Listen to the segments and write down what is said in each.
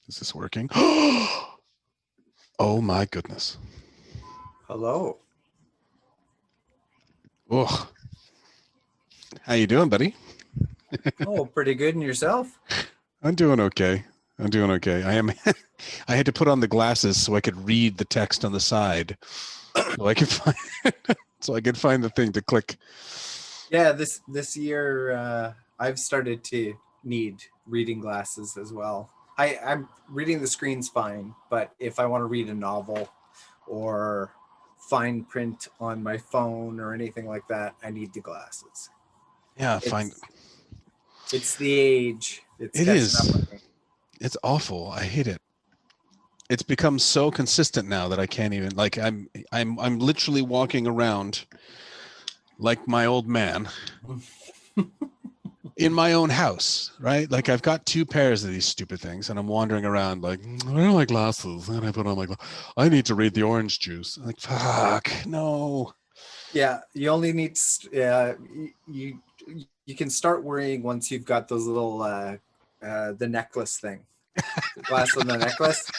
Is this working? Oh my goodness. Hello. Oh, how you doing, buddy? Oh, pretty good. And yourself? I'm doing okay. I'm doing okay. I am. I had to put on the glasses so I could read the text on the side, so I could find, so I could find the thing to click. Yeah, this year I've started to need reading glasses as well. I'm reading the screen's fine, but if I want to read a novel or fine print on my phone or anything like that, I need the glasses. Yeah, fine. It's the age. It's It catching up is. with me. It's awful. I hate it. It's become so consistent now that I can't even like. I'm literally walking around like my old man in my own house, right? Like I've got two pairs of these stupid things, and I'm wandering around like, where are my glasses? And I put on my glasses. I need to read the orange juice. I'm like, fuck, no. Yeah, you only need you can start worrying once you've got those little the necklace thing, the glass on the necklace.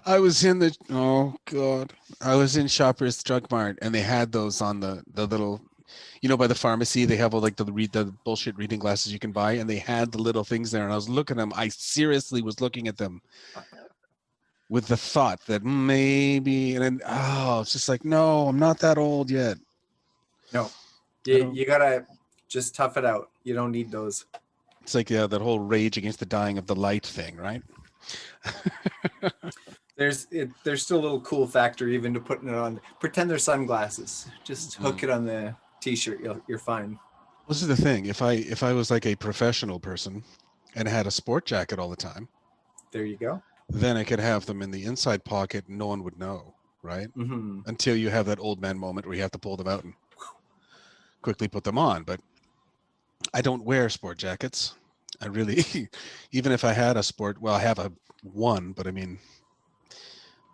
I was in the oh god, I was in Shoppers Drug Mart, and they had those on the little, by the pharmacy. They have all like the bullshit reading glasses you can buy, and they had the little things there, and I was looking at them. I seriously was looking at them with the thought that maybe, and then it's just like, no, I'm not that old yet. No, you gotta just tough it out. You don't need those. It's like, yeah, that whole rage against the dying of the light thing, right? There's still a little cool factor even to putting it on. Pretend they're sunglasses. Just hook it on the t-shirt. You're fine. This is the thing. If I was like a professional person and had a sport jacket all the time, There you go. then I could have them in the inside pocket and no one would know, right? Mm-hmm. Until you have that old man moment where you have to pull them out and quickly put them on. But I don't wear sport jackets. I really, even if I had a sport, well, I have one, but I mean,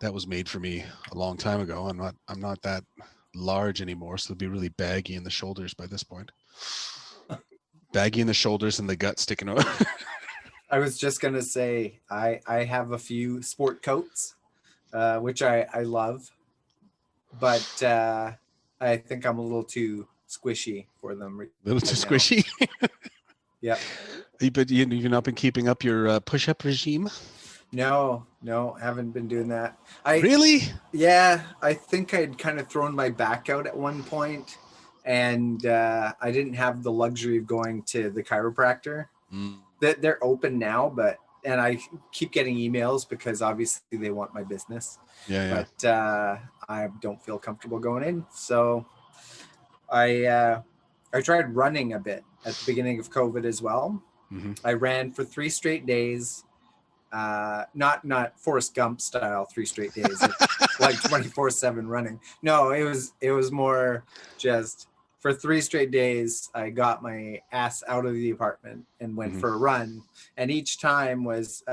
that was made for me a long time ago. I'm not that large anymore, so it'll be really baggy in the shoulders by this point. Baggy in the shoulders and the gut sticking out. I was just gonna say I have a few sport coats, which I love, but I think I'm a little too squishy for them. A little too now. squishy. Yep. But you've not been keeping up your push-up regime? No, haven't been doing that. Really? Yeah, I think I'd kind of thrown my back out at one point, and I didn't have the luxury of going to the chiropractor. They're open now, and I keep getting emails because obviously they want my business. Yeah. But I don't feel comfortable going in, so I tried running a bit at the beginning of COVID as well. Mm-hmm. I ran for 3 straight days. Not Forrest Gump style 3 straight days, like 24/7 running. No, it was more just for 3 straight days. I got my ass out of the apartment and went for a run, and each time was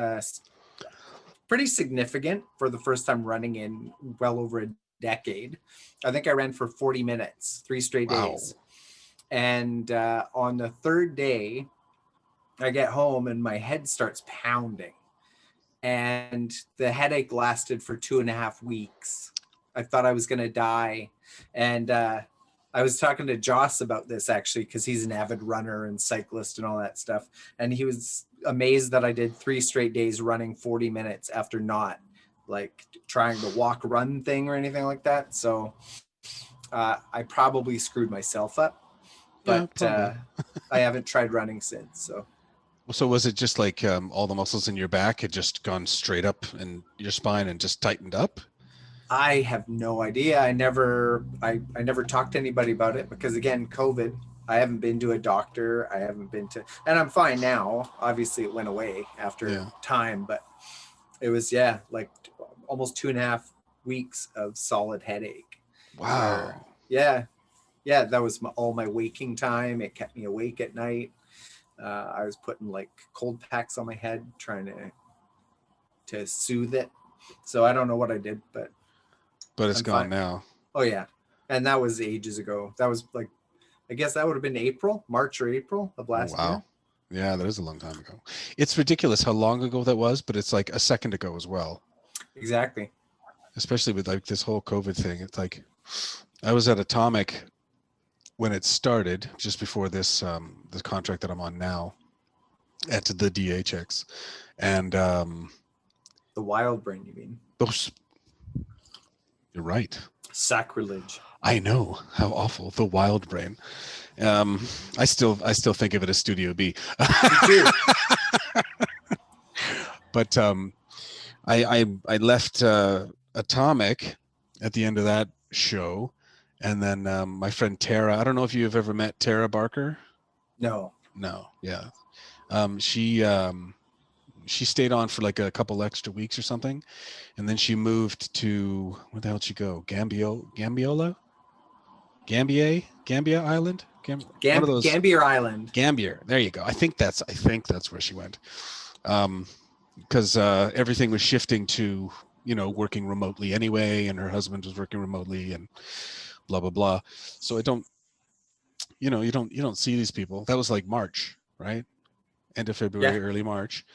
pretty significant for the first time running in well over a decade. I think I ran for 40 minutes, 3 straight days, and on the third day, I get home and my head starts pounding. And the headache lasted for 2.5 weeks. I thought I was going to die. And I was talking to Joss about this actually, because he's an avid runner and cyclist and all that stuff. And he was amazed that I did 3 straight days running 40 minutes after not like trying the walk run thing or anything like that. So I probably screwed myself up, but I haven't tried running since. So was it just like all the muscles in your back had just gone straight up and your spine and just tightened up? I have no idea. I never talked to anybody about it because again, COVID. I haven't been to a doctor. I haven't been to, and I'm fine now. Obviously, it went away after time, but it was like almost 2.5 weeks of solid headache. Wow. Yeah, that was all my waking time. It kept me awake at night. I was putting like cold packs on my head, trying to soothe it. So I don't know what I did, but it's gone now. Oh yeah, and that was ages ago. That was like, I guess that would have been March or April of last year. Yeah, that is a long time ago. It's ridiculous how long ago that was, but it's like a second ago as well. Exactly. Especially with like this whole COVID thing. It's like I was at Atomic when it started, just before this contract that I'm on now at the DHX, and The wild brain, you mean? those. You're right. Sacrilege. I know, how awful. The wild brain. I still think of it as Studio B. Me too. But I left Atomic at the end of that show, and then my friend Tara. I don't know if you've ever met Tara Barker. No. No, yeah. She stayed on for like a couple extra weeks or something, and then she moved to, where the hell did she go? Gambia Island. One of those. Gambier Island. Gambier. There you go. I think that's where she went. Because everything was shifting to, working remotely anyway, and her husband was working remotely, and blah blah blah. So you don't see these people. That was like March, right? End of February, early March,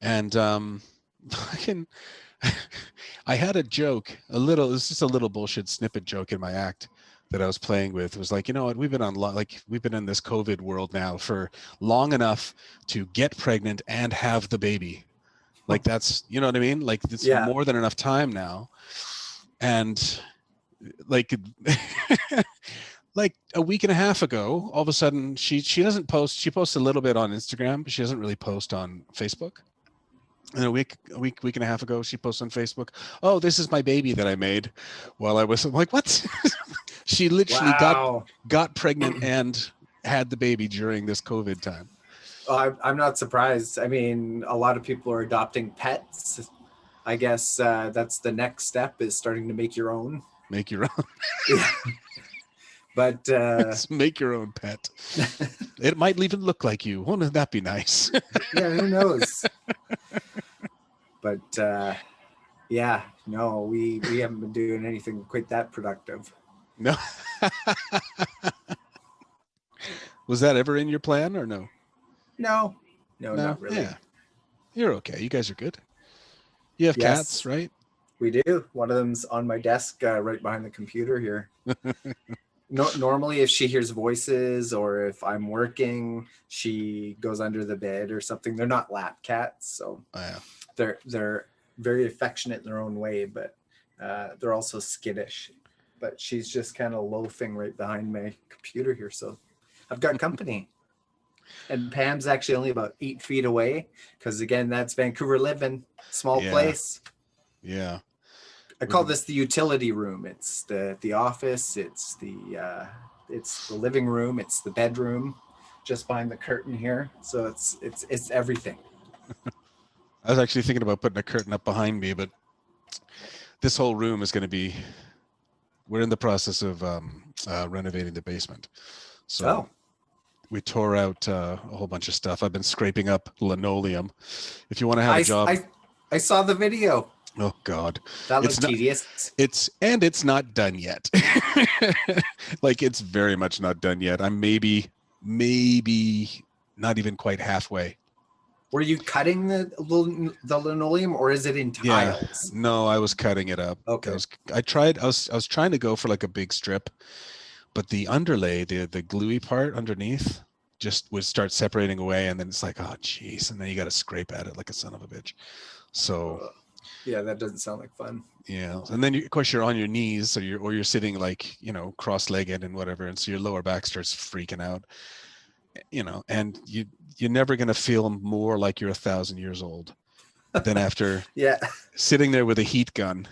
and I had a joke, it was just a little bullshit snippet joke in my act that I was playing with. It was like, you know what, we've been in this COVID world now for long enough to get pregnant and have the baby. Like, that's, you know what I mean? Like, it's more than enough time now. And like, like a week and a half ago, all of a sudden she doesn't post. She posts a little bit on Instagram, but she doesn't really post on Facebook. And a week and a half ago, she posted on Facebook, "Oh, this is my baby that I made while I was." I'm like, what? She literally got pregnant and had the baby during this COVID time. Oh, I'm not surprised. I mean, a lot of people are adopting pets. I guess that's the next step, is starting to make your own. Make your own. Yeah. But make your own pet. It might even look like you. Wouldn't that be nice? Yeah, who knows? But yeah, no, we haven't been doing anything quite that productive. No. Was that ever in your plan or no? No, not really. Yeah. You're okay. You guys are good. You have cats, right? We do. One of them's on my desk right behind the computer here. Normally, if she hears voices or if I'm working, she goes under the bed or something. They're not lap cats, so they're very affectionate in their own way, but they're also skittish. But she's just kind of loafing right behind my computer here, so I've got company. And Pam's actually only about 8 feet away, because again, that's Vancouver living, small place. Yeah. I call this the utility room. It's the office. It's the living room. It's the bedroom, just behind the curtain here. So it's everything. I was actually thinking about putting a curtain up behind me, but this whole room is going to be. We're in the process of renovating the basement, so we tore out a whole bunch of stuff. I've been scraping up linoleum. If you want to have a job, I saw the video. Oh God, that looks tedious. It's not done yet. Like, it's very much not done yet. I'm maybe not even quite halfway. Were you cutting the linoleum, or is it in tiles? Yeah. No, I was cutting it up. Okay. I was trying to go for like a big strip, but the underlay, the gluey part underneath, just would start separating away, and then it's like, oh geez, and then you got to scrape at it like a son of a bitch. So. Yeah, that doesn't sound like fun. Yeah, and then of course you're on your knees, or you're sitting like, cross-legged and whatever, and so your lower back starts freaking out. And you're never gonna feel more like you're 1,000 years old than after sitting there with a heat gun,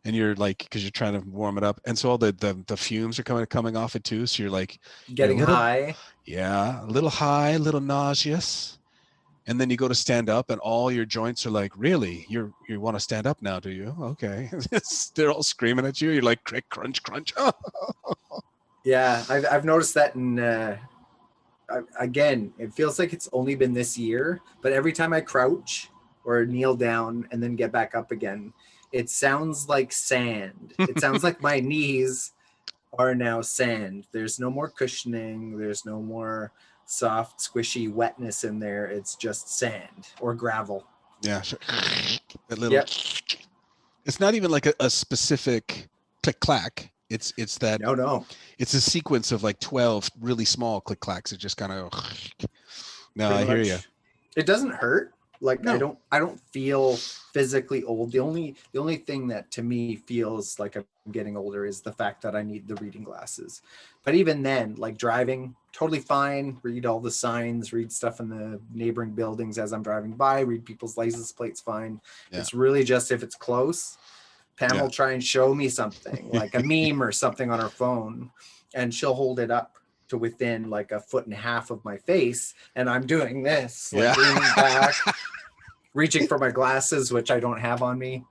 and you're like, because you're trying to warm it up, and so all the fumes are coming off it too. So you're like getting high. Yeah, a little high, a little nauseous. And then you go to stand up, and all your joints are like, really? You want to stand up now, do you? Okay. They're all screaming at you. You're like, crick, crunch, crunch. Yeah, I've noticed that again, it feels like it's only been this year, but every time I crouch or kneel down and then get back up again, it sounds like sand. It sounds like my knees are now sand. There's no more cushioning. There's no more soft, squishy wetness in there. It's just sand or gravel. Yeah, sure. That little. Yep. It's not even like a specific click clack. It's that No. it's a sequence of like 12 really small click clacks. It just kind of. No, I Pretty hear much. you. It doesn't hurt. Like No. I don't feel physically old. The only thing that to me feels like I'm getting older is the fact that I need the reading glasses. But even then, like driving, totally fine. Read all the signs, read stuff in the neighboring buildings as I'm driving by, read people's license plates fine. Yeah. It's really just if it's close, Pam Yeah. will try and show me something like a meme or something on her phone, and she'll hold it up to within like a foot and a half of my face, and I'm doing this, like leaning back, reaching for my glasses, which I don't have on me.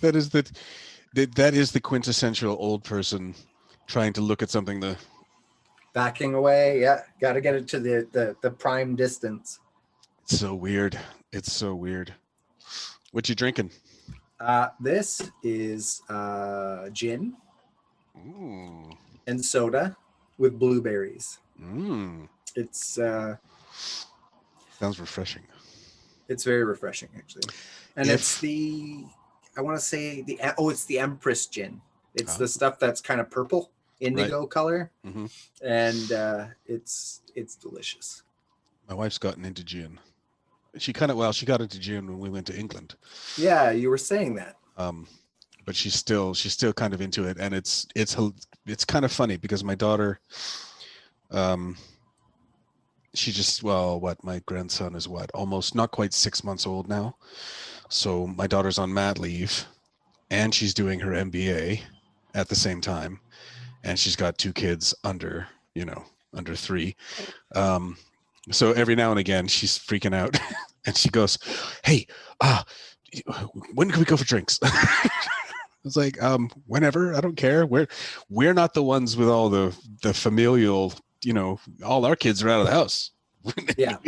That is the quintessential old person trying to look at something. Backing away, yeah, got to get it to the prime distance. It's so weird. It's so weird. What you drinking? This is gin Ooh. and soda with blueberries. It's Sounds refreshing. It's very refreshing, actually. And it's I want to say it's the Empress gin. It's the stuff that's kind of purple, indigo color. Mm-hmm. And it's delicious. My wife's gotten into gin. She got into gin when we went to England. Yeah, you were saying that. But she's still kind of into it, and it's kind of funny because my daughter, she just my grandson is almost not quite 6 months old now, so my daughter's on mat leave, and she's doing her MBA at the same time, and she's got 2 kids under 3. So every now and again she's freaking out, and she goes, "Hey, when can we go for drinks?" It's like, whenever, I don't care. We're not the ones with all the familial, all our kids are out of the house. Yeah.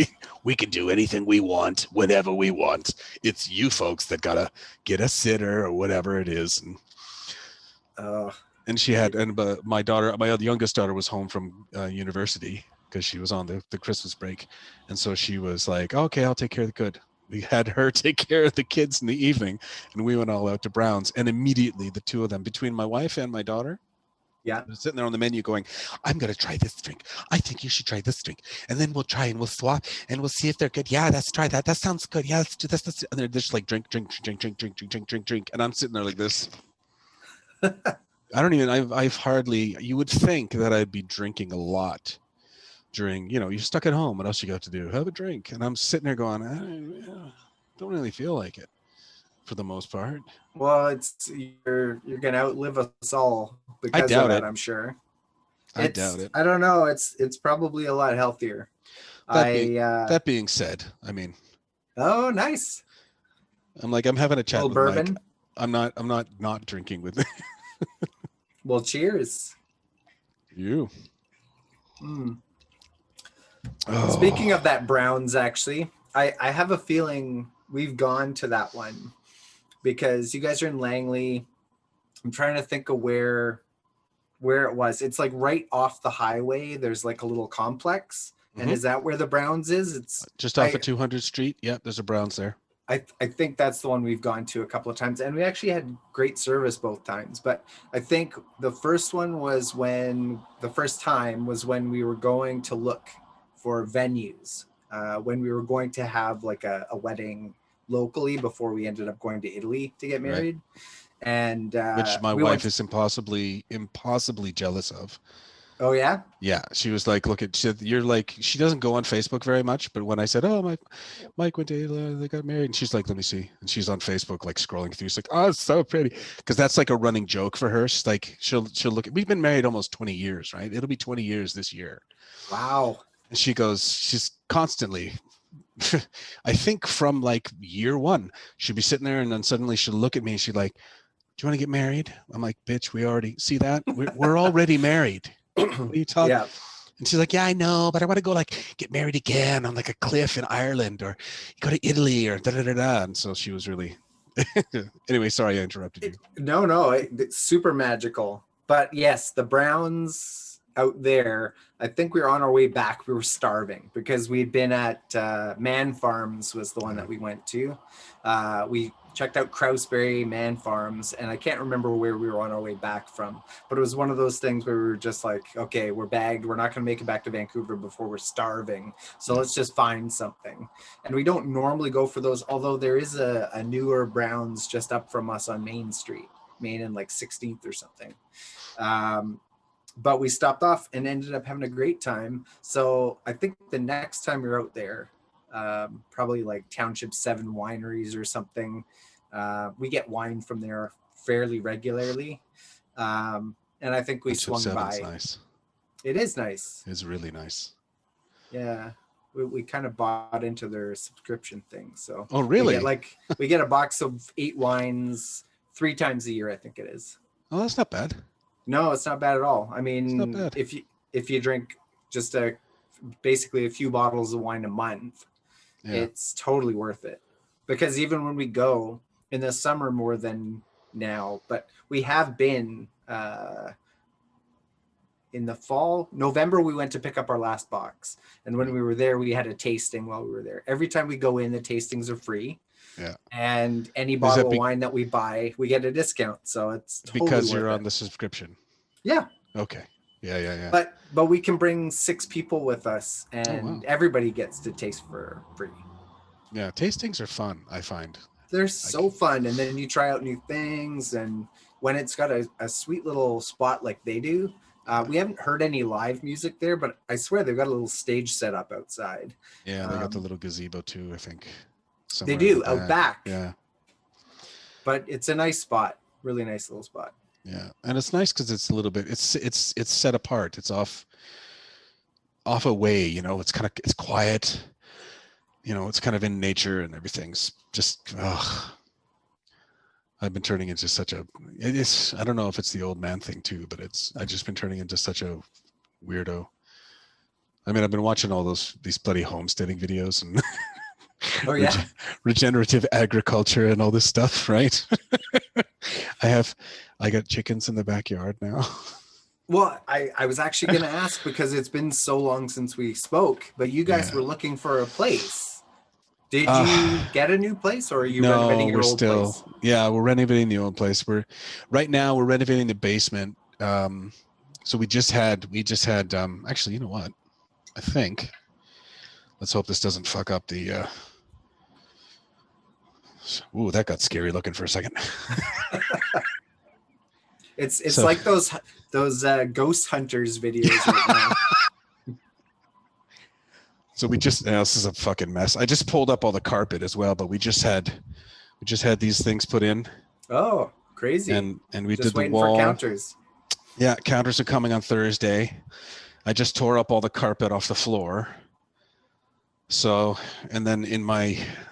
We can do anything we want, whenever we want. It's you folks that gotta get a sitter or whatever it is. And she had, my youngest daughter was home from university because she was on the Christmas break. And so she was like, okay, I'll take care of the good. We had her take care of the kids in the evening, and we went all out to Brown's. And immediately, the 2 of them, between my wife and my daughter, sitting there on the menu going, "I'm going to try this drink. I think you should try this drink. And then we'll try and we'll swap and we'll see if they're good. Yeah, let's try that. That sounds good. Yeah, let's do this. And they're just like, drink. And I'm sitting there like this. You would think that I'd be drinking a lot during, you're stuck at home. What else you got to do? Have a drink. And I'm sitting there going, I don't really feel like it for the most part. Well, you're going to outlive us all because of that, I'm sure. I doubt it. I don't know. It's probably a lot healthier. That being said, I mean. Oh, nice. I'm having a chat with bourbon. Mike. I'm not drinking with it. Well, cheers. You. Oh. Speaking of that Browns, actually, I have a feeling we've gone to that one because you guys are in Langley. I'm trying to think of where it was. It's like right off the highway. There's like a little complex. Mm-hmm. And is that where the Browns is? It's just off of 200th Street. Yeah, there's a Browns there. I think that's the one we've gone to a couple of times, and we actually had great service both times. But I think the first time was when we were going to look for venues, when we were going to have like a wedding locally before we ended up going to Italy to get married. Right. And which my wife is impossibly jealous of. Oh yeah? Yeah. She was like, she doesn't go on Facebook very much, but when I said, oh, Mike went to Italy, they got married, and she's like, let me see. And she's on Facebook, like scrolling through. She's like, oh, it's so pretty. Because that's like a running joke for her. She's like, she'll look at, we've been married almost 20 years, right? It'll be 20 years this year. Wow. And she goes, she's constantly, I think from like year 1, she'll be sitting there and then suddenly she'll look at me and she's like, do you want to get married? I'm like, bitch, we already see that. We're already married. What are you talking? Yeah. And she's like, yeah, I know, but I want to go like get married again on like a cliff in Ireland, or you go to Italy, or da. And so she was really, anyway, sorry I interrupted you. No, it's super magical. But yes, the Browns, out there, I think we were on our way back. We were starving because we'd been at Man Farms was the one that we went to. We checked out Krauseberry, Man Farms, and I can't remember where we were on our way back from, but it was one of those things where we were just like, okay, we're bagged. We're not going to make it back to Vancouver before we're starving. So let's just find something. And we don't normally go for those, although there is a newer Browns just up from us on Main Street, Main and like 16th or something. But we stopped off and ended up having a great time. So I think the next time we're out there, probably like Township 7 wineries or something. We get wine from there fairly regularly. And I think we swung by. Nice. It is nice. It's really nice. Yeah. We kind of bought into their subscription thing. So oh, really? We get a box of 8 wines 3 times a year, I think it is. Oh, that's not bad. No, it's not bad at all. I mean, if you drink just basically a few bottles of wine a month, it's totally worth it. Because even when we go in the summer more than now, but we have been in the fall, November, we went to pick up our last box. And when we were there, we had a tasting while we were there. Every time we go in, the tastings are free. Yeah. And any bottle of wine that we buy, we get a discount. So it's totally because you're on the subscription. Yeah. Okay. Yeah. But we can bring 6 people with us, and everybody gets to taste for free. Yeah, tastings are fun, I find. They're so fun, and then you try out new things, and when it's got a sweet little spot like they do, we haven't heard any live music there, but I swear they've got a little stage set up outside. Yeah, they got the little gazebo too, I think. They do, out back. Yeah. But it's a nice spot, really nice little spot. Yeah, and it's nice because it's a little bit, it's set apart. It's off away, you know. It's quiet, you know. It's kind of in nature, and everything's just. I've been turning into such a. I don't know if it's the old man thing too, but I've just been turning into such a weirdo. I mean, I've been watching all these bloody homesteading videos and. Oh yeah, regenerative agriculture and all this stuff, right? I got chickens in the backyard now. Well, I was actually going to ask because it's been so long since we spoke, but you guys were looking for a place. Did you get a new place, or are you renovating your old place? Yeah, we're renovating the old place. Right now we're renovating the basement. So we just had actually, you know what? I think. Let's hope this doesn't fuck up the. Ooh, that got scary looking for a second. It's like those ghost hunters videos right now. So this is a fucking mess. I just pulled up all the carpet as well, but we just had these things put in. Oh, crazy! And we just did the waiting wall. For counters. Yeah, counters are coming on Thursday. I just tore up all the carpet off the floor. So, and then in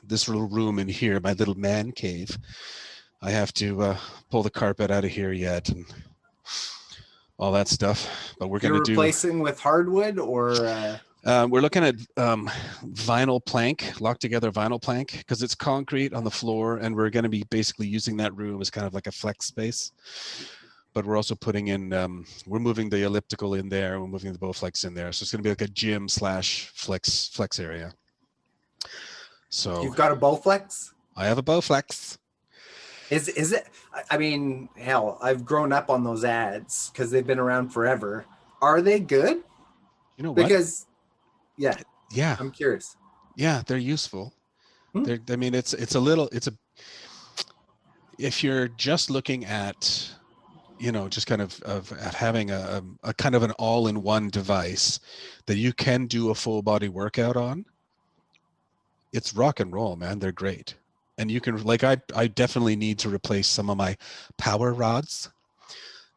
this little room in here, my little man cave, I have to pull the carpet out of here yet and all that stuff. But we're going to replacing with hardwood, or we're looking at vinyl plank, locked together vinyl plank, because it's concrete on the floor, and we're going to be basically using that room as kind of like a flex space. But we're also putting in, we're moving the elliptical in there. We're moving the Bowflex in there. So it's going to be like a gym / flex area. So you've got a Bowflex? I have a Bowflex. Is it? I mean, hell, I've grown up on those ads because they've been around forever. Are they good? You know what? Because, yeah, I'm curious. Yeah, they're useful. I mean, if you're just looking at, you know, just kind of having a kind of an all-in-one device that you can do a full body workout on, it's rock and roll, man. They're great. And you can, like, I definitely need to replace some of my power rods,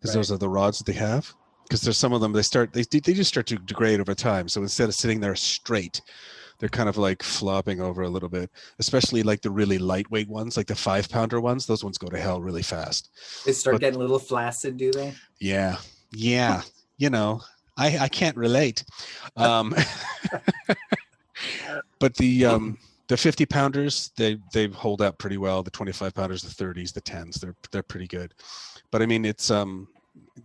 because those are the rods that they have. Because there's some of them, they just start to degrade over time. So instead of sitting there straight, they're kind of like flopping over a little bit, especially like the really lightweight ones, like the 5-pounder ones. Those ones go to hell really fast. They start getting a little flaccid, do they? Yeah. You know, I can't relate. But the 50-pounders, they hold up pretty well. The 25-pounders, the 30s, the 10s, they're pretty good. But I mean, it's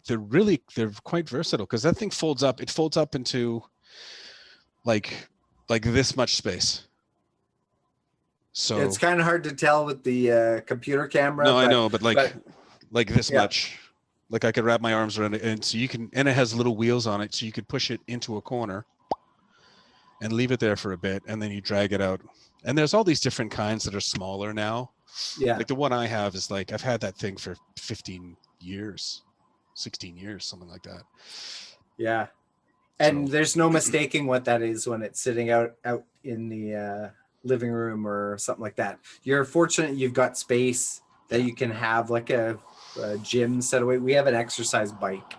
they're quite versatile because that thing folds up. It folds up into like this much space. So It's kind of hard to tell with the computer camera. no, I but, know, but like this yeah. much. Like I could wrap my arms around it, and so you can, and it has little wheels on it, so you could push it into a corner and leave it there for a bit, and then you drag it out. And there's all these different kinds that are smaller now. Yeah. Like the one I have is like, I've had that thing for 15 years, 16 years, something like that. Yeah. And So- there's no mistaking what that is when it's sitting out in the living room or something like that. You're fortunate you've got space that you can have like a gym set away. We have an exercise bike.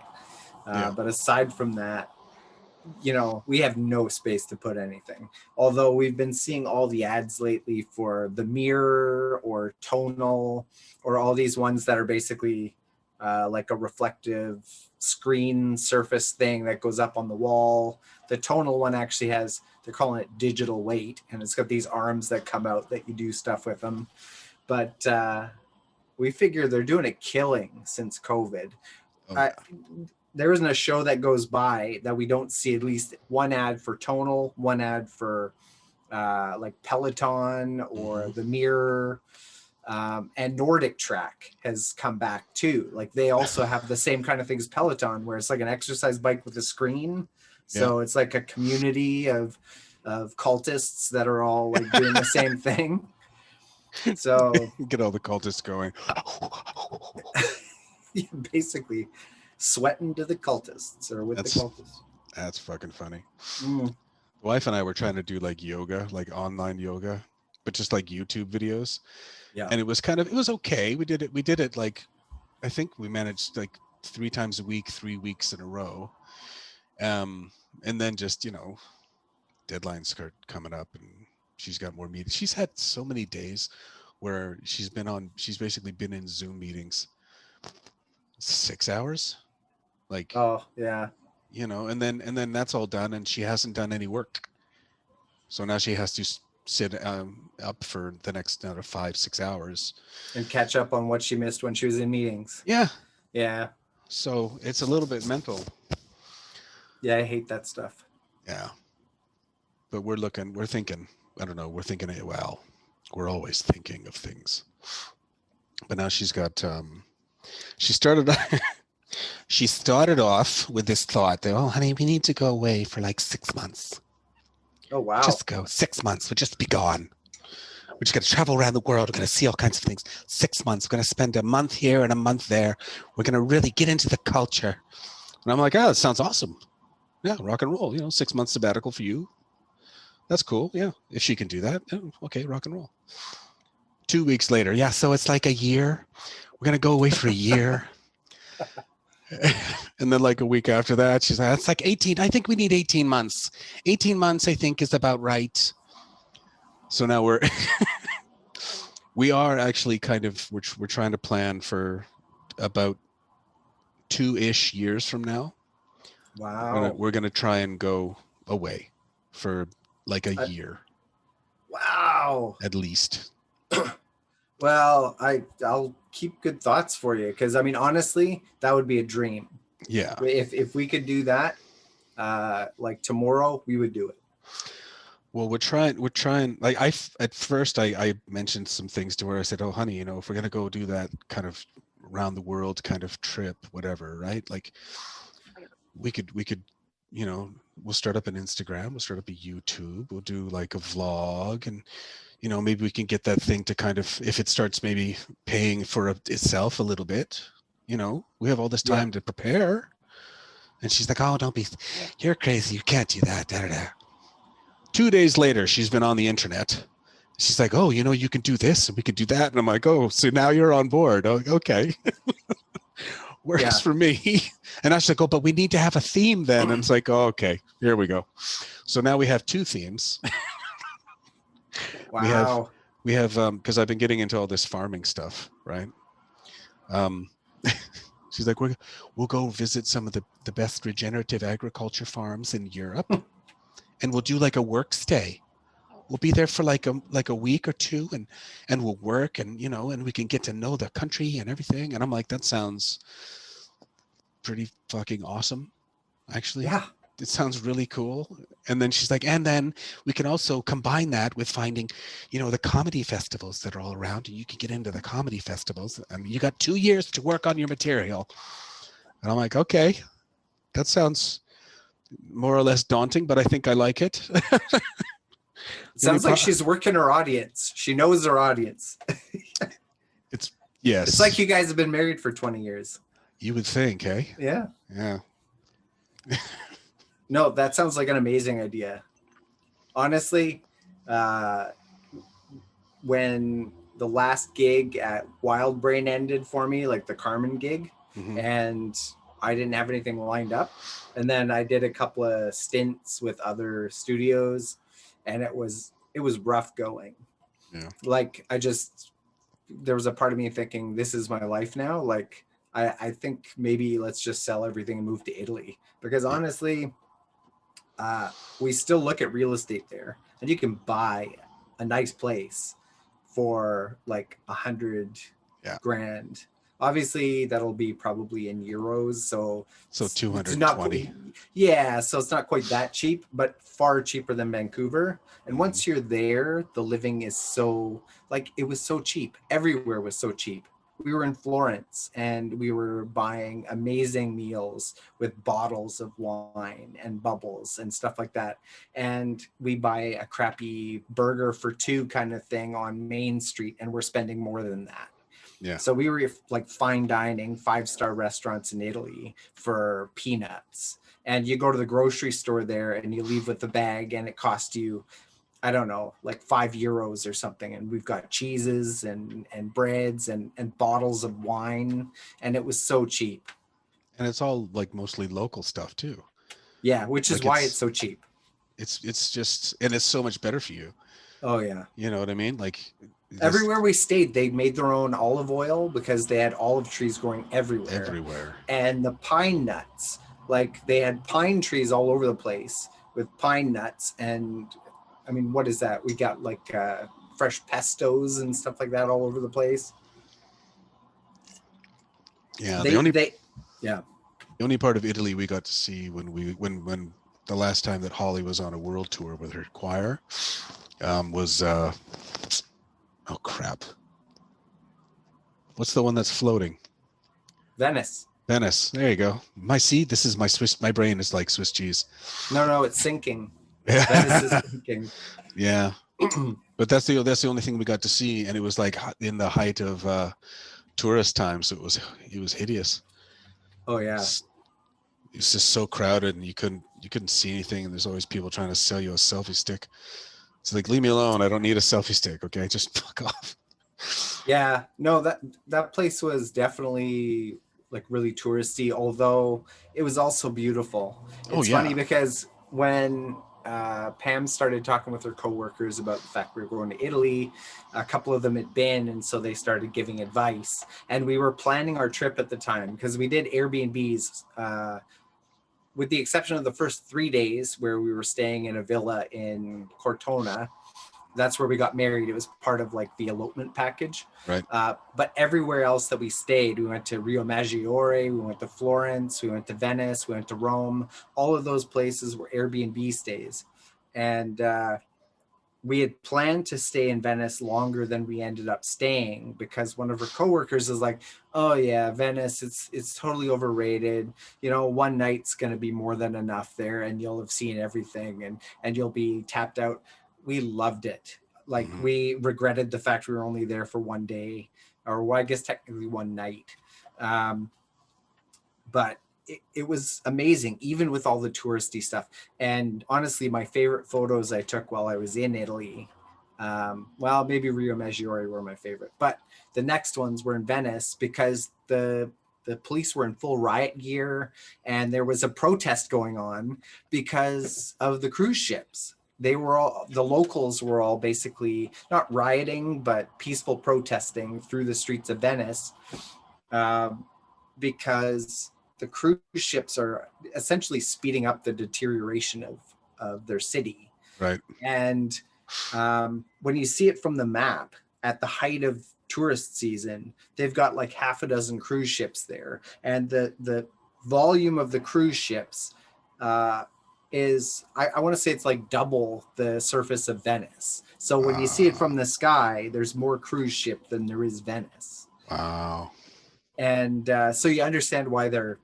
But aside from that, you know, we have no space to put anything. Although we've been seeing all the ads lately for the mirror or tonal or all these ones that are basically like a reflective screen surface thing that goes up on the wall. The tonal one actually has, they're calling it digital weight, and it's got these arms that come out that you do stuff with them. But we figure they're doing a killing since COVID. There isn't a show that goes by that we don't see at least one ad for tonal, one ad for like Peloton or the mirror. And Nordic Track has come back too. Like they also have the same kind of thing as Peloton, where it's like an exercise bike with a screen. So it's like a community of cultists that are all like doing the same thing. So get all the cultists going. Basically sweating to the cultists or with the cultists. That's fucking funny. The wife and I were trying to do like yoga, like online yoga, but just like YouTube videos. Yeah. And it was okay. We did it like, I think we managed like 3 times a week, 3 weeks in a row. And then just, you know, deadlines start coming up and she's got more meetings. She's had so many days where she's basically been in Zoom meetings 6 hours. Like, oh yeah, you know, and then that's all done and she hasn't done any work. So now she has to sit up for the next 5-6 hours and catch up on what she missed when she was in meetings. Yeah. So it's a little bit mental. Yeah, I hate that stuff. Yeah. But we're thinking, I don't know, well, we're always thinking of things. But now she's got, she started off with this thought that, oh, honey, we need to go away for like 6 months. Oh, wow. Just go 6 months. We'll just be gone. We're just going to travel around the world. We're going to see all kinds of things. 6 months. We're going to spend a month here and a month there. We're going to really get into the culture. And I'm like, oh, that sounds awesome. Yeah, rock and roll. You know, 6 months sabbatical for you. That's cool. Yeah, if she can do that. Yeah, okay, rock and roll. 2 weeks later. Yeah, so it's like a year. We're going to go away for a year. And then like a week after that, she's like, it's like 18. I think we need 18 months. 18 months, I think, is about right. So now we are actually we're trying to plan for about 2-ish years from now. Wow. We're going to try and go away for like a year. Wow. At least. Well, I'll keep good thoughts for you because I mean, honestly, that would be a dream. Yeah. If we could do that, like tomorrow, we would do it. Well, we're trying. Like at first, I mentioned some things to her. I said, "Oh, honey, you know, if we're gonna go do that kind of around the world kind of trip, whatever, right? Like, we could, you know, we'll start up an Instagram, we'll start up a YouTube, we'll do like a vlog, and you know, maybe we can get that thing to kind of, if it starts maybe paying for itself a little bit, you know, we have all this time to prepare." And she's like, "Oh, you're crazy. You can't do that." Da, da, da. 2 days later, she's been on the internet. She's like, "Oh, you know, you can do this and we can do that." And I'm like, "Oh, so now you're on board." Oh, okay. Works for me. And I said, "Oh, but we need to have a theme then." And it's like, "Oh, okay, here we go." So now we have 2 themes. Wow. We have because I've been getting into all this farming stuff, right? She's like, we'll go visit some of the best regenerative agriculture farms in Europe, and we'll do like a work stay. We'll be there for like a week or 2, and we'll work, and you know, and we can get to know the country and everything. And I'm like, that sounds pretty fucking awesome, actually. Yeah. It sounds really cool. And then she's like, and then we can also combine that with finding, the comedy festivals that are all around, and you can get into the comedy festivals. I mean, you got 2 years to work on your material. And I'm like, okay, that sounds more or less daunting, but I think I like it. It sounds like she's working her audience. She knows her audience. Yes. It's like you guys have been married for 20 years. You would think, eh? Yeah. Yeah. No, that sounds like an amazing idea. Honestly, when the last gig at Wild Brain ended for me, like the Carmen gig, and I didn't have anything lined up, and then I did a couple of stints with other studios, and it was rough going. Yeah. Like there was a part of me thinking, this is my life now. Like I think maybe let's just sell everything and move to Italy, because honestly, we still look at real estate there, and you can buy a nice place for like 100 grand. Obviously that'll be probably in euros, so 220. So it's not quite that cheap, but far cheaper than Vancouver. And once you're there, the living is so, like, it was so cheap. Everywhere was so cheap. We were in Florence and we were buying amazing meals with bottles of wine and bubbles and stuff like that. And we buy a crappy burger for two kind of thing on Main Street, and we're spending more than that. Yeah. So we were like fine dining, 5-star restaurants in Italy for peanuts. And you go to the grocery store there and you leave with the bag, and it costs you, I don't know, like €5 or something. And we've got cheeses and breads and bottles of wine. And it was so cheap. And it's all like mostly local stuff too. Yeah, which is why it's so cheap. It's just, and it's so much better for you. Oh yeah. You know what I mean? Like everywhere we stayed, they made their own olive oil because they had olive trees growing everywhere. And the pine nuts, like they had pine trees all over the place with pine nuts. And I mean, what is that? We got like fresh pestos and stuff like that all over the place. Yeah. The only part of Italy we got to see when the last time that Holly was on a world tour with her choir was oh crap. What's the one that's floating? Venice. There you go. This is my brain is like Swiss cheese. No, it's sinking. Venice is sinking. Yeah. But that's the only thing we got to see, and it was like in the height of tourist time, so it was hideous. Oh yeah. It's just so crowded, and you couldn't see anything, and there's always people trying to sell you a selfie stick. It's like, leave me alone. I don't need a selfie stick. Okay, just fuck off. Yeah, no, that place was definitely like really touristy, although it was also beautiful. It's funny because when Pam started talking with her coworkers about the fact we were going to Italy, a couple of them had been, and so they started giving advice. And we were planning our trip at the time because we did Airbnbs, with the exception of the first 3 days where we were staying in a villa in Cortona. That's where we got married. It was part of like the elopement package. Right. But everywhere else that we stayed, we went to Rio Maggiore, we went to Florence, we went to Venice, we went to Rome. All of those places were Airbnb stays. And we had planned to stay in Venice longer than we ended up staying because one of her coworkers is like, oh yeah, Venice, it's totally overrated. You know, one night's going to be more than enough there, and you'll have seen everything and you'll be tapped out. We loved it. Like we regretted the fact we were only there for one day, or well, I guess technically one night. But it was amazing, even with all the touristy stuff. And honestly, my favorite photos I took while I was in Italy, well, maybe Rio Maggiore were my favorite, but the next ones were in Venice because the police were in full riot gear, and there was a protest going on because of the cruise ships. The locals were all basically not rioting, but peaceful protesting through the streets of Venice, because the cruise ships are essentially speeding up the deterioration of their city. Right. And when you see it from the map at the height of tourist season, they've got like half a dozen cruise ships there. And the volume of the cruise ships is, I want to say it's like double the surface of Venice. So when you see it from the sky, there's more cruise ship than there is Venice. Wow. And so you understand why they're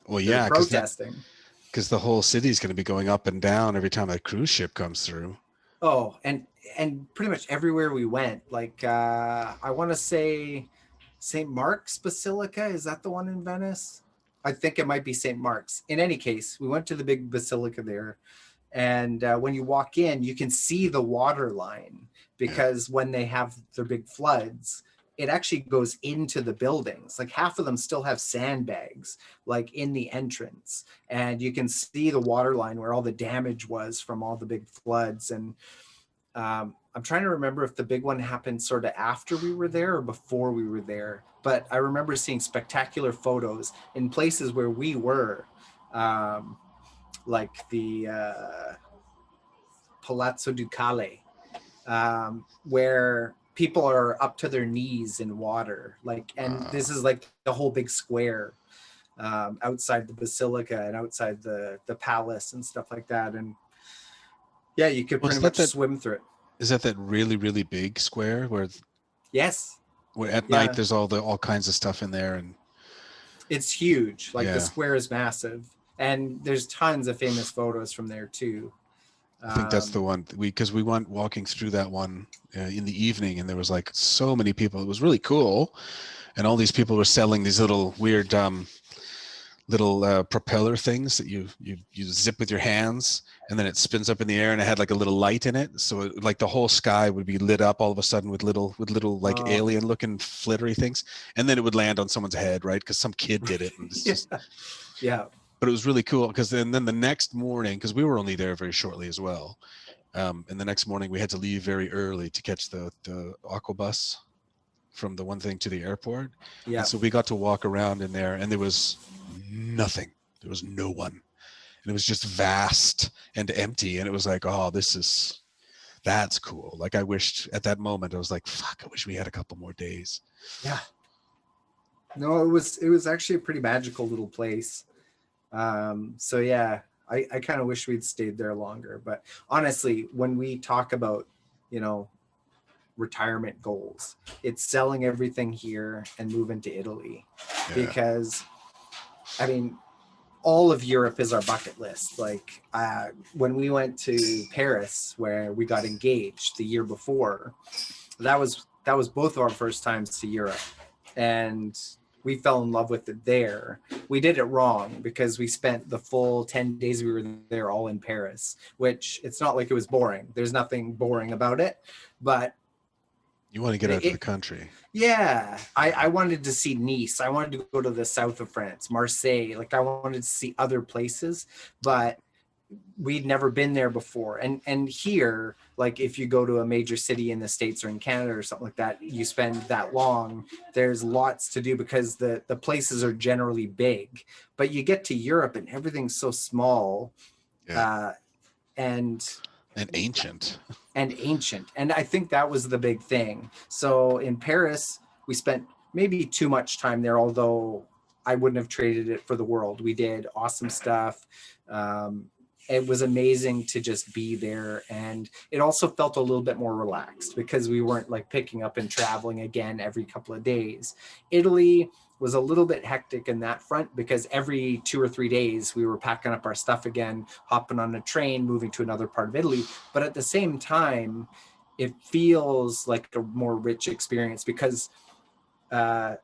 Yeah, protesting. because the whole city's going to be going up and down every time a cruise ship comes through. Oh, and pretty much everywhere we went, like I want to say St. Mark's Basilica, is that the one in Venice? I think it might be St. Mark's. In any case, we went to the big basilica there, and when you walk in, you can see the water line, because when they have their big floods, it actually goes into the buildings. Like half of them still have sandbags, like in the entrance, and you can see the water line where all the damage was from all the big floods. And I'm trying to remember if the big one happened sort of after we were there or before we were there. But I remember seeing spectacular photos in places where we were, like the Palazzo Ducale, where people are up to their knees in water. Like, and this is like the whole big square outside the basilica and outside the palace and stuff like that. And yeah, you could pretty much swim through it. Is that really, really big square where? Yes. Where at night there's all kinds of stuff in there, and it's huge. Like the square is massive, and there's tons of famous photos from there too. I think that's the one because we went walking through that one in the evening, and there was like so many people. It was really cool, and all these people were selling these little weird little propeller things that you zip with your hands, and then it spins up in the air, and it had like a little light in it, so like the whole sky would be lit up all of a sudden with little like alien looking flittery things, and then it would land on someone's head, right? Because some kid did it. And it's just, but it was really cool because then the next morning, because we were only there very shortly as well, and the next morning we had to leave very early to catch the aqua bus from the one thing to the airport. And so we got to walk around in there, and there was nothing. There was no one, and it was just vast and empty. And it was like, oh, that's cool. Like I wished at that moment, I was like, fuck, I wish we had a couple more days. Yeah. No, it was actually a pretty magical little place. So yeah, I kind of wish we'd stayed there longer. But honestly, when we talk about, retirement goals, it's selling everything here and moving to Italy, because I mean, all of Europe is our bucket list. Like when we went to Paris, where we got engaged the year before, that was both of our first times to Europe, and we fell in love with it there. We did it wrong because we spent the full 10 days we were there all in Paris, which it's not like it was boring. There's nothing boring about it, but you want to get out of the country. Yeah. I wanted to see Nice. I wanted to go to the south of France, Marseille. Like I wanted to see other places, but we'd never been there before. And here, like if you go to a major city in the States or in Canada or something like that, you spend that long, there's lots to do because the places are generally big, but you get to Europe and everything's so small. And ancient. And I think that was the big thing. So in Paris, we spent maybe too much time there, although I wouldn't have traded it for the world. We did awesome stuff. It was amazing to just be there. And it also felt a little bit more relaxed because we weren't like picking up and traveling again every couple of days. Italy was a little bit hectic in that front because every 2 or 3 days we were packing up our stuff again, hopping on a train, moving to another part of Italy. But at the same time, it feels like a more rich experience because, Pam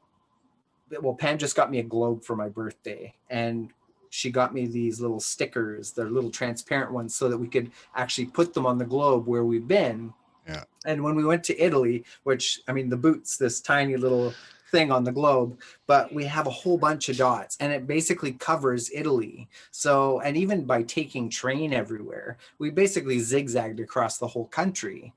just got me a globe for my birthday, and she got me these little stickers, they're little transparent ones, so that we could actually put them on the globe where we've been. Yeah. And when we went to Italy, which, I mean, the boot's this tiny little thing on the globe, but we have a whole bunch of dots, and it basically covers Italy. So, and even by taking train everywhere, we basically zigzagged across the whole country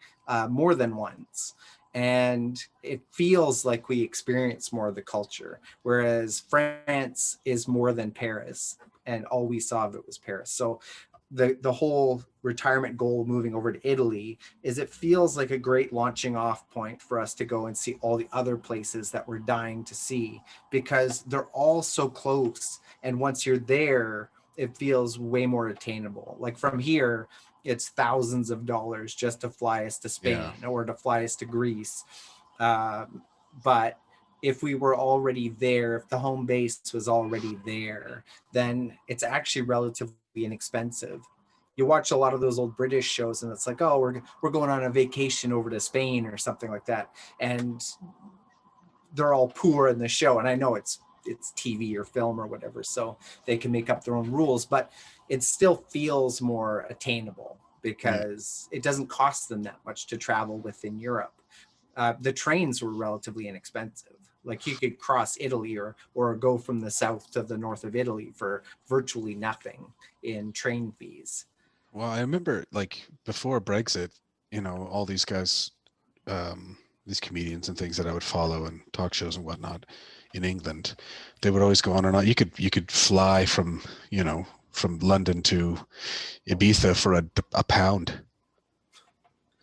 more than once. And it feels like we experience more of the culture, whereas France is more than Paris, and all we saw of it was Paris. So the whole retirement goal moving over to Italy is it feels like a great launching off point for us to go and see all the other places that we're dying to see, because they're all so close. And once you're there, it feels way more attainable. Like from here, it's thousands of dollars just to fly us to Spain or to fly us to Greece. But if we were already there, if the home base was already there, then it's actually relatively inexpensive. You watch a lot of those old British shows and it's like, oh, we're going on a vacation over to Spain or something like that. And they're all poor in the show. And I know it's TV or film or whatever, so they can make up their own rules, but it still feels more attainable because it doesn't cost them that much to travel within Europe. The trains were relatively inexpensive. Like you could cross Italy or go from the south to the north of Italy for virtually nothing in train fees. Well, I remember like before Brexit, all these guys, these comedians and things that I would follow and talk shows and whatnot in England, they would always go on and on. You could fly from London to Ibiza for a pound,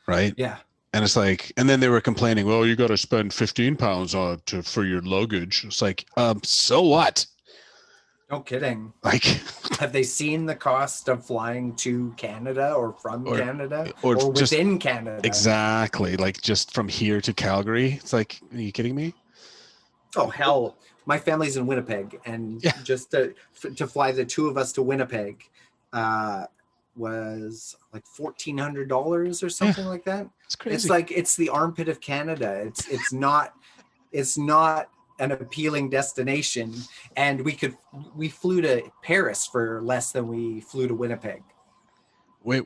right? Yeah. And it's like, and then they were complaining, well, you got to spend 15 pounds for your luggage. It's like, so what? No kidding. Like, have they seen the cost of flying to Canada or from Canada or just, within Canada? Exactly. Like just from here to Calgary. It's like, are you kidding me? Oh, hell. My family's in Winnipeg, and just to fly the two of us to Winnipeg was like $1,400 or something like that. It's crazy. It's like it's the armpit of Canada. It's not an appealing destination, and we flew to Paris for less than we flew to Winnipeg. Wait,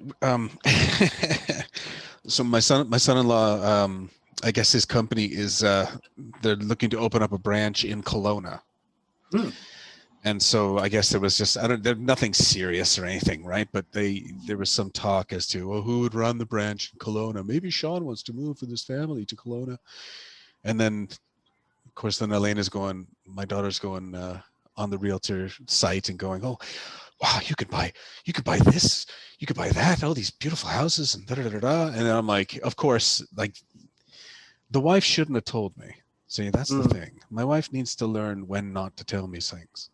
so my son-in-law, I guess his company is they're looking to open up a branch in Kelowna. And so I guess there was just there's nothing serious or anything, right? But there was some talk as to, well, who would run the branch in Kelowna? Maybe Sean wants to move with his family to Kelowna. And then of course then my daughter's going on the realtor site and going, oh wow, you could buy this, you could buy that, all these beautiful houses and da da da da. And then I'm like, of course, like the wife shouldn't have told me. See, that's the thing. My wife needs to learn when not to tell me things,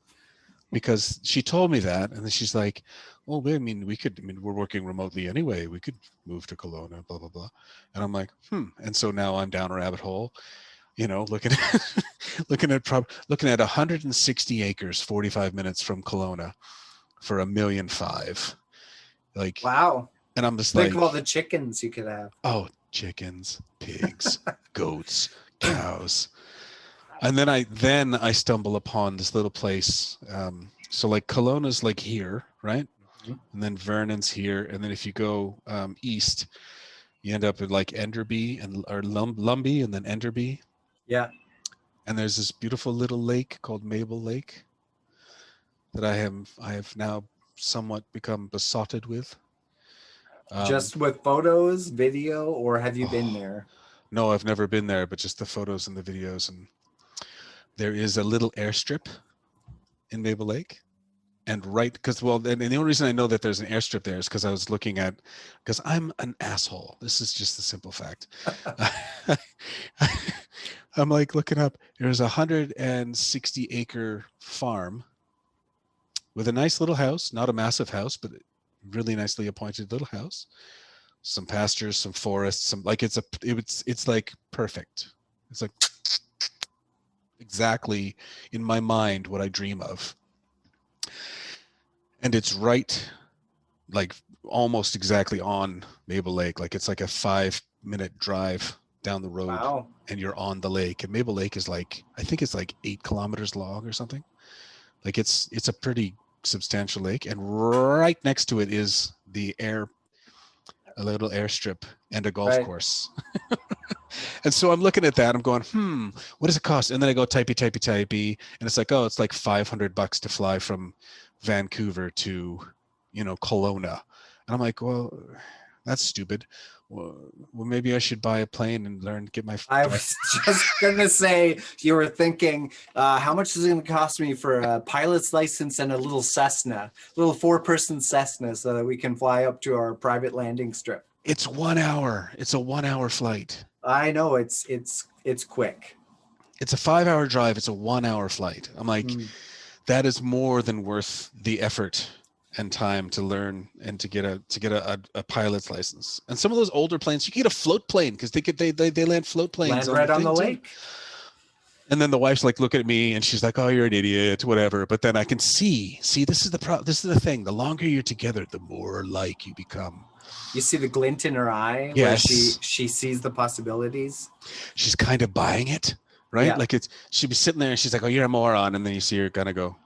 because she told me that, and then she's like, "Oh, I mean, we're working remotely anyway. We could move to Kelowna, blah blah blah." And I'm like, And so now I'm down a rabbit hole, looking at 160 acres, 45 minutes from Kelowna, for $1.5 million. Like, wow. And I'm just think of all the chickens you could have. Oh, chickens, pigs, goats, cows. And then I stumble upon this little place. So like Kelowna's like here, right? And then Vernon's here. And then if you go east, you end up at like Enderby or Lumbee and then Enderby. Yeah. And there's this beautiful little lake called Mabel Lake that I have now somewhat become besotted with. Just with photos, video, or have you been there? No, I've never been there, but just the photos and the videos. And there is a little airstrip in Mabel Lake. And and the only reason I know that there's an airstrip there is because I was looking at, because I'm an asshole. This is just a simple fact. I'm like looking up, there's a 160 acre farm with a nice little house, not a massive house, but really nicely appointed little house, some pastures, some forests, some like it's like perfect. It's like exactly in my mind what I dream of. And it's right, like almost exactly on Mabel Lake. Like it's like a 5-minute drive down the road. Wow. And you're on the lake. And Mabel Lake is like, I think it's like 8 kilometers long or something. Like it's a pretty substantial lake, and right next to it is a little airstrip and a golf course. And so I'm looking at that, I'm going, what does it cost? And then I go typey, and it's like, oh, it's like $500 to fly from Vancouver to Kelowna. And I'm like, well, That's stupid. Well, maybe I should buy a plane and learn, get my. I was just gonna say, you were thinking, how much is it gonna cost me for a pilot's license and a little Cessna, little 4-person Cessna, so that we can fly up to our private landing strip? It's 1 hour. It's a 1 hour flight. I know it's quick. It's a 5 hour drive. It's a 1 hour flight. I'm like, that is more than worth the effort and time to learn and to get a pilot's license. And some of those older planes, you can get a float plane because they land float planes. Land right on the lake. And then the wife's like, look at me, and she's like, oh, you're an idiot, whatever. But then I can see, this is the thing. The longer you're together, the more like you become. You see the glint in her eye. Yes. Where she sees the possibilities. She's kind of buying it, right? Yeah. Like she'd be sitting there and she's like, oh, you're a moron. And then you see her kind of go,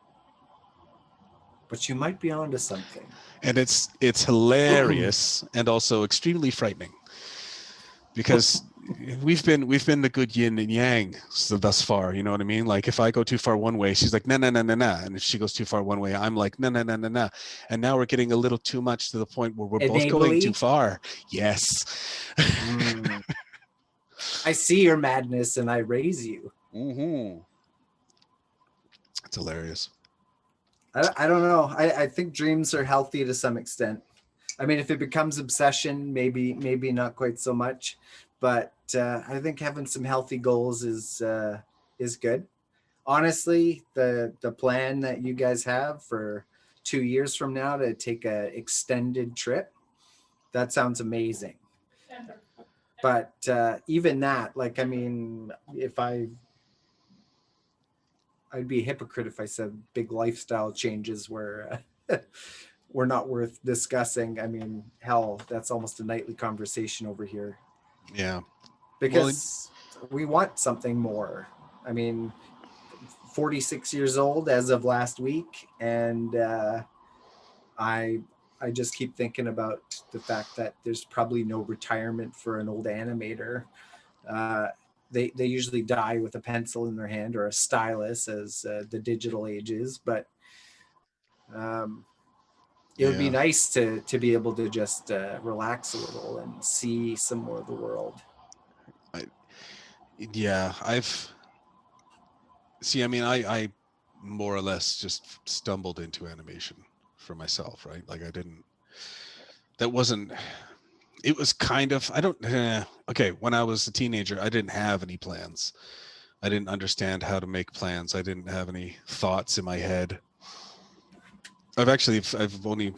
but you might be onto something. And it's hilarious and also extremely frightening, because we've been the good yin and yang thus far. You know what I mean? Like if I go too far one way, she's like, nah. And if she goes too far one way, I'm like, nah. And now we're getting a little too much to the point where we're both going too far. Yes. I see your madness and I raise you. Mm-hmm. It's hilarious. I don't know. I think dreams are healthy to some extent. I mean, if it becomes obsession, maybe not quite so much. But I think having some healthy goals is good. Honestly, the plan that you guys have for 2 years from now to take a extended trip, that sounds amazing. But even that, like, I mean, if I'd be a hypocrite if I said big lifestyle changes were not worth discussing. I mean, hell, that's almost a nightly conversation over here. Yeah. Because we want something more. I mean, 46 years old as of last week. And I just keep thinking about the fact that there's probably no retirement for an old animator. They usually die with a pencil in their hand or a stylus as the digital age is, but it would be nice to be able to just relax a little and see some more of the world. I more or less just stumbled into animation for myself, right? Like it was kind of, okay, when I was a teenager, I didn't have any plans. I didn't understand how to make plans. I didn't have any thoughts in my head. I've only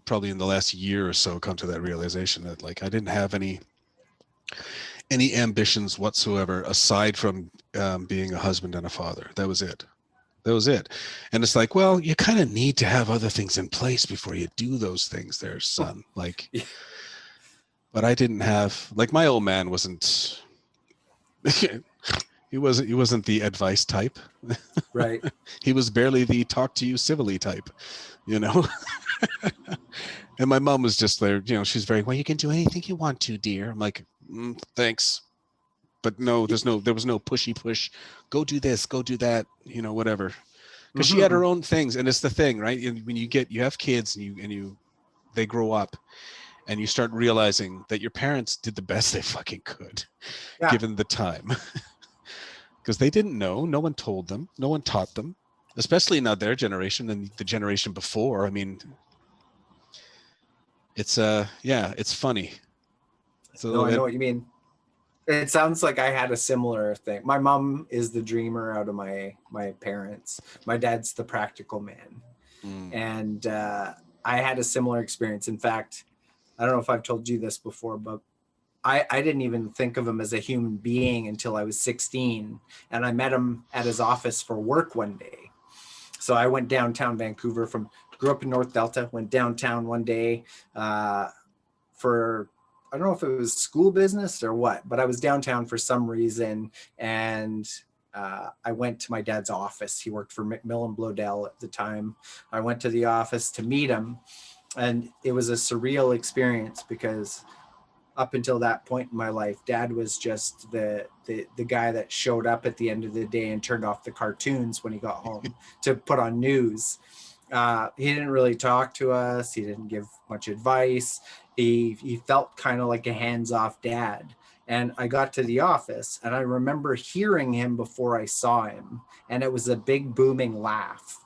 probably in the last year or so come to that realization that, like, I didn't have any ambitions whatsoever aside from being a husband and a father. That was it. And it's like, well, you kind of need to have other things in place before you do those things there, son. Like, but I didn't have, like, my old man wasn't, he wasn't the advice type. Right. He was barely the talk to you civilly type, you know? And my mom was just there, you know, she's very, well, you can do anything you want to, dear. I'm like, thanks. But no, there was no pushy push. Go do this, go do that, you know, whatever. Because she had her own things. And it's the thing, right? When you have kids and they grow up and you start realizing that your parents did the best they fucking could, given the time. Because they didn't know. No one told them. No one taught them, especially not their generation and the generation before. I mean, it's it's funny. No, I know what you mean. It sounds like I had a similar thing. My mom is the dreamer out of my parents. My dad's the practical man. And I had a similar experience. In fact, I don't know if I've told you this before, but I didn't even think of him as a human being until I was 16. And I met him at his office for work one day. So I went downtown Vancouver grew up in North Delta, went downtown one day for, I don't know if it was school business or what, but I was downtown for some reason. And I went to my dad's office. He worked for McMillan Blodell at the time. I went to the office to meet him. And it was a surreal experience because up until that point in my life, Dad was just the guy that showed up at the end of the day and turned off the cartoons when he got home to put on news. He didn't really talk to us. He didn't give much advice. He felt kind of like a hands-off dad. And I got to the office and I remember hearing him before I saw him. And it was a big booming laugh.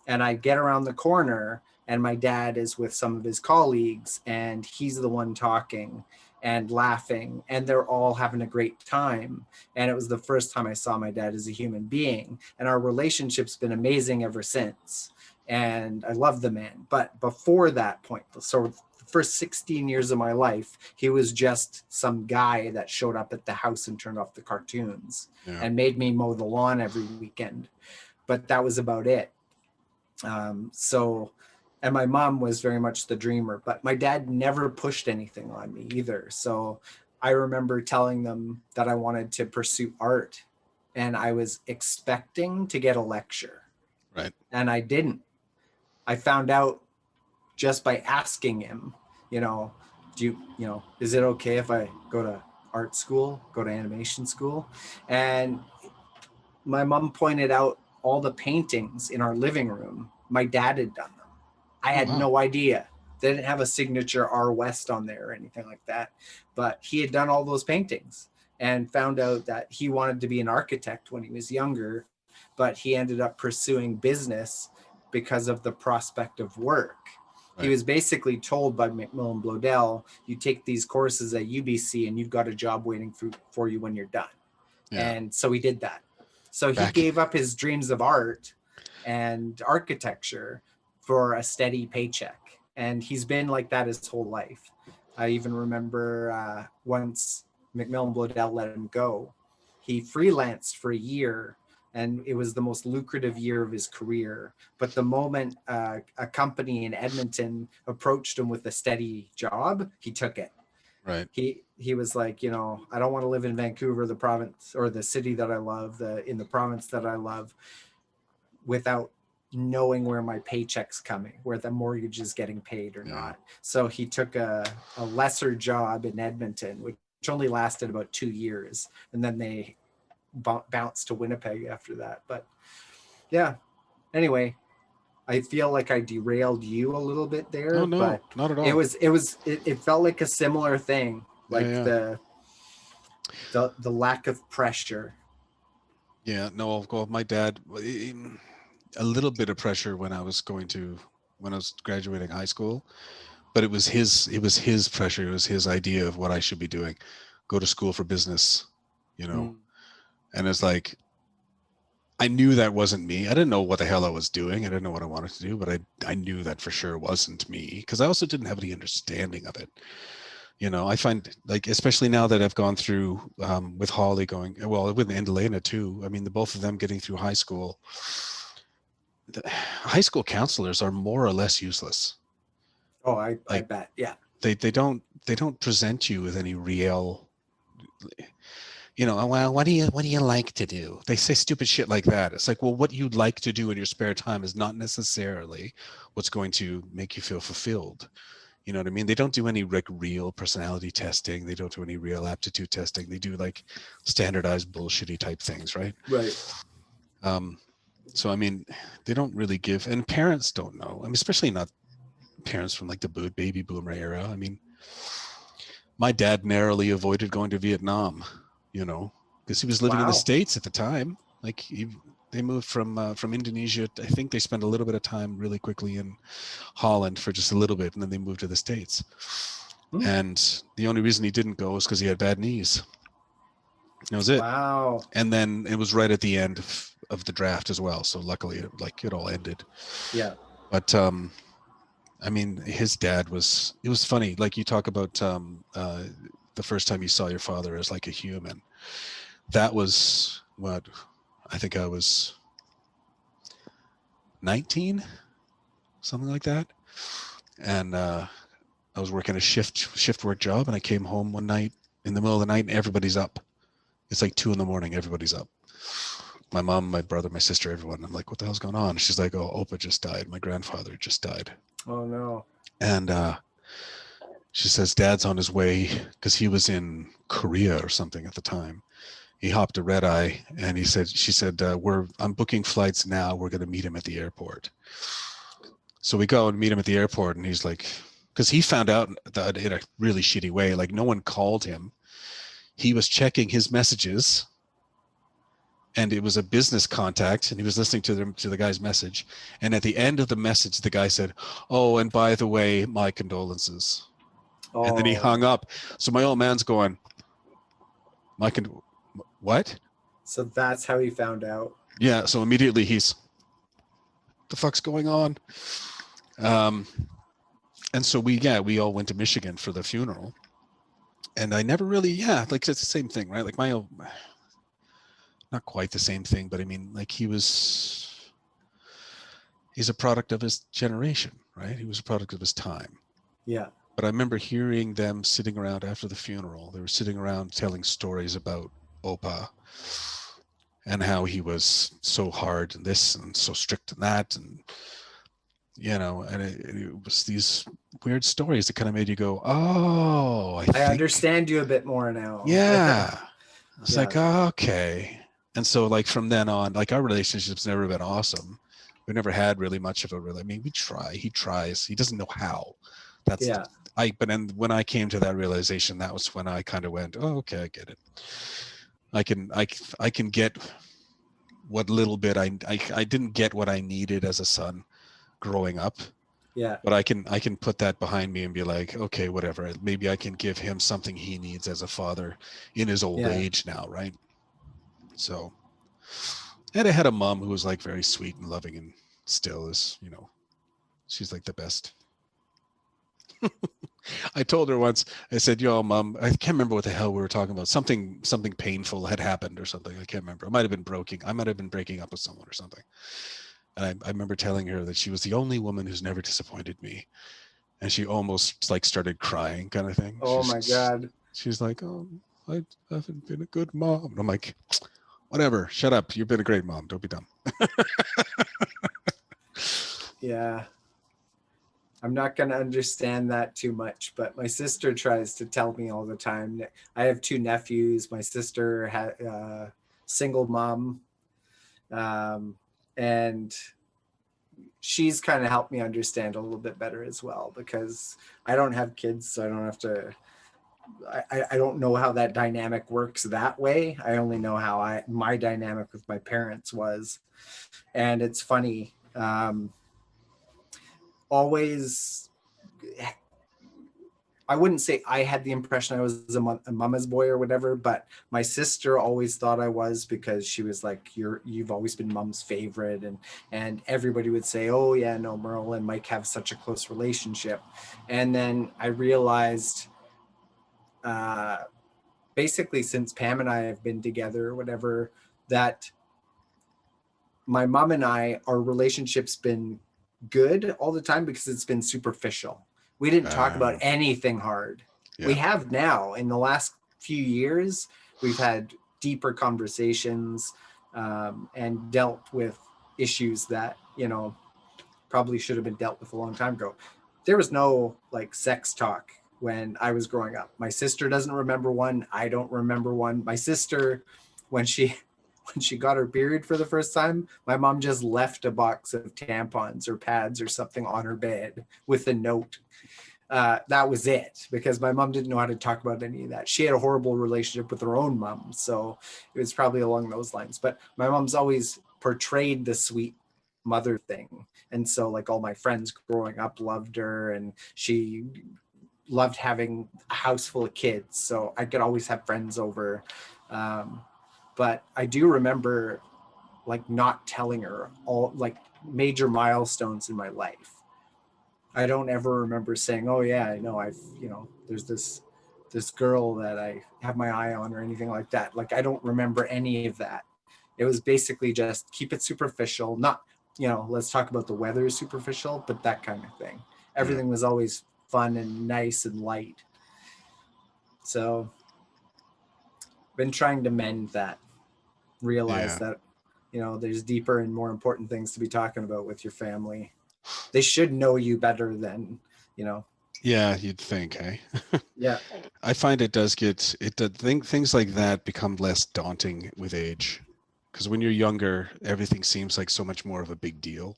And I get around the corner and my dad is with some of his colleagues and he's the one talking and laughing and they're all having a great time. And it was the first time I saw my dad as a human being. And our relationship's been amazing ever since. And I love the man. But before that point, so the first 16 years of my life, he was just some guy that showed up at the house and turned off the cartoons and made me mow the lawn every weekend. But that was about it. And my mom was very much the dreamer, but my dad never pushed anything on me either. So I remember telling them that I wanted to pursue art and I was expecting to get a lecture. Right. And I didn't. I found out just by asking him, is it okay if I go to art school, go to animation school? And my mom pointed out all the paintings in our living room. My dad had done them. I had no idea. They didn't have a signature R West on there or anything like that, but he had done all those paintings and found out that he wanted to be an architect when he was younger, but he ended up pursuing business because of the prospect of work. Right. He was basically told by Macmillan Bloedel, you take these courses at UBC and you've got a job waiting for you when you're done. Yeah. And so he did that. So he gave up his dreams of art and architecture for a steady paycheck. And he's been like that his whole life. I even remember once Macmillan Bloedel let him go, he freelanced for a year and it was the most lucrative year of his career. But the moment a company in Edmonton approached him with a steady job, he took it. Right. He was like, I don't want to live in Vancouver, the province or the city that I love, in the province that I love, without knowing where my paycheck's coming, where the mortgage is getting paid or not. So he took a lesser job in Edmonton, which only lasted about 2 years. And then they bounced to Winnipeg after that. But yeah, anyway, I feel like I derailed you a little bit there. Oh, no, but not at all. It felt like a similar thing, like the lack of pressure. Yeah, no, well, my dad, a little bit of pressure when I was graduating high school, but it was his pressure. It was his idea of what I should be doing. Go to school for business, and it's like, I knew that wasn't me. I didn't know what the hell I was doing. I didn't know what I wanted to do, but I knew that for sure wasn't me because I also didn't have any understanding of it. I find, like, especially now that I've gone through with Holly with Elena too. I mean, the both of them getting through high school. The high school counselors are more or less useless. Oh, I bet. Yeah. They don't present you with any real, well, what do you like to do? They say stupid shit like that. It's like, well, what you'd like to do in your spare time is not necessarily what's going to make you feel fulfilled. You know what I mean? They don't do any real personality testing. They don't do any real aptitude testing. They do like standardized bullshitty type things, right? Right. So, I mean, they don't really give, and parents don't know. I mean, especially not parents from like the baby boomer era. I mean, my dad narrowly avoided going to Vietnam, because he was living in the States at the time. Like they moved from Indonesia. I think they spent a little bit of time really quickly in Holland for just a little bit, and then they moved to the States. And the only reason he didn't go was because he had bad knees. That was it. Wow. And then it was right at the end of the draft as well. So luckily, it all ended. Yeah. But I mean, his dad it was funny. Like you talk about the first time you saw your father as like a human. That was what I think I was 19, something like that. And I was working a shift work job, and I came home one night in the middle of the night, and everybody's up. It's like 2 a.m. Everybody's up. My mom, my brother, my sister, everyone. I'm like, what the hell's going on? She's like, oh, Opa just died. My grandfather just died. Oh, no. And she says, Dad's on his way, because he was in Korea or something at the time. He hopped a red eye, and she said, I'm booking flights now. We're going to meet him at the airport. So we go and meet him at the airport, and he's like, because he found out that in a really shitty way, like no one called him. He was checking his messages, and it was a business contact, and he was listening to the guy's message. And at the end of the message, the guy said, "Oh, and by the way, my condolences." Oh, And then he hung up. So my old man's going, what? so that's how he found out. Yeah. So immediately he's, what the fuck's going on? And so we all went to Michigan for the funeral. And I never really, like it's the same thing, right? Like not quite the same thing, but I mean, like he's a product of his generation, right? He was a product of his time. Yeah. But I remember hearing them sitting around after the funeral. They were sitting around telling stories about Opa and how he was so hard and this and so strict and that. And, and it was these weird stories that kind of made you go, oh, I understand you a bit more now. Yeah. It's like, oh, okay. And so like from then on, like our relationship's never been awesome. We never had really much of a I mean, we try, he tries, he doesn't know how. That's but then when I came to that realization, that was when I kind of went, oh, okay, I get it. I can get what little bit I didn't get what I needed as a son growing up. Yeah. But I can put that behind me and be like, okay, whatever. Maybe I can give him something he needs as a father in his old age now, right? So, and I had a mom who was like very sweet and loving and still is, she's like the best. I told her once, I said, yo, mom, I can't remember what the hell we were talking about. Something painful had happened or something. I can't remember. I might have been breaking up with someone or something. And I remember telling her that she was the only woman who's never disappointed me. And she almost like started crying kind of thing. Oh my God. She's like, oh, I haven't been a good mom. And I'm like, whatever, shut up. You've been a great mom. Don't be dumb. Yeah. I'm not going to understand that too much, but my sister tries to tell me all the time. I have 2 nephews. My sister had a single mom. And she's kind of helped me understand a little bit better as well, because I don't have kids, so I don't have to, I don't know how that dynamic works that way. I only know how my dynamic with my parents was. And it's funny, always, I wouldn't say I had the impression I was a mama's boy or whatever, but my sister always thought I was, because she was like, you've always been mom's favorite. And everybody would say, oh yeah, no, Merle and Mike have such a close relationship. And then I realized, basically since Pam and I have been together or whatever, that my mom and I, our relationship's been good all the time because it's been superficial. We didn't talk about anything hard. Yeah. We have now, in the last few years, we've had deeper conversations, and dealt with issues that, probably should have been dealt with a long time ago. There was no like sex talk when I was growing up. My sister doesn't remember one. I don't remember one. My sister, when she got her period for the first time, my mom just left a box of tampons or pads or something on her bed with a note. That was it, because my mom didn't know how to talk about any of that. She had a horrible relationship with her own mom, so it was probably along those lines. But my mom's always portrayed the sweet mother thing. And so like all my friends growing up loved her, and she loved having a house full of kids. So I could always have friends over. But I do remember like not telling her all like major milestones in my life. I don't ever remember saying, oh yeah, I know there's this girl that I have my eye on or anything like that. Like, I don't remember any of that. It was basically just keep it superficial, not, let's talk about the weather superficial, but that kind of thing. Everything was always fun and nice and light. So been trying to mend that, realize that, there's deeper and more important things to be talking about with your family. They should know you better than, Yeah, you'd think, hey? Yeah. I find things like that become less daunting with age. Because when you're younger, everything seems like so much more of a big deal.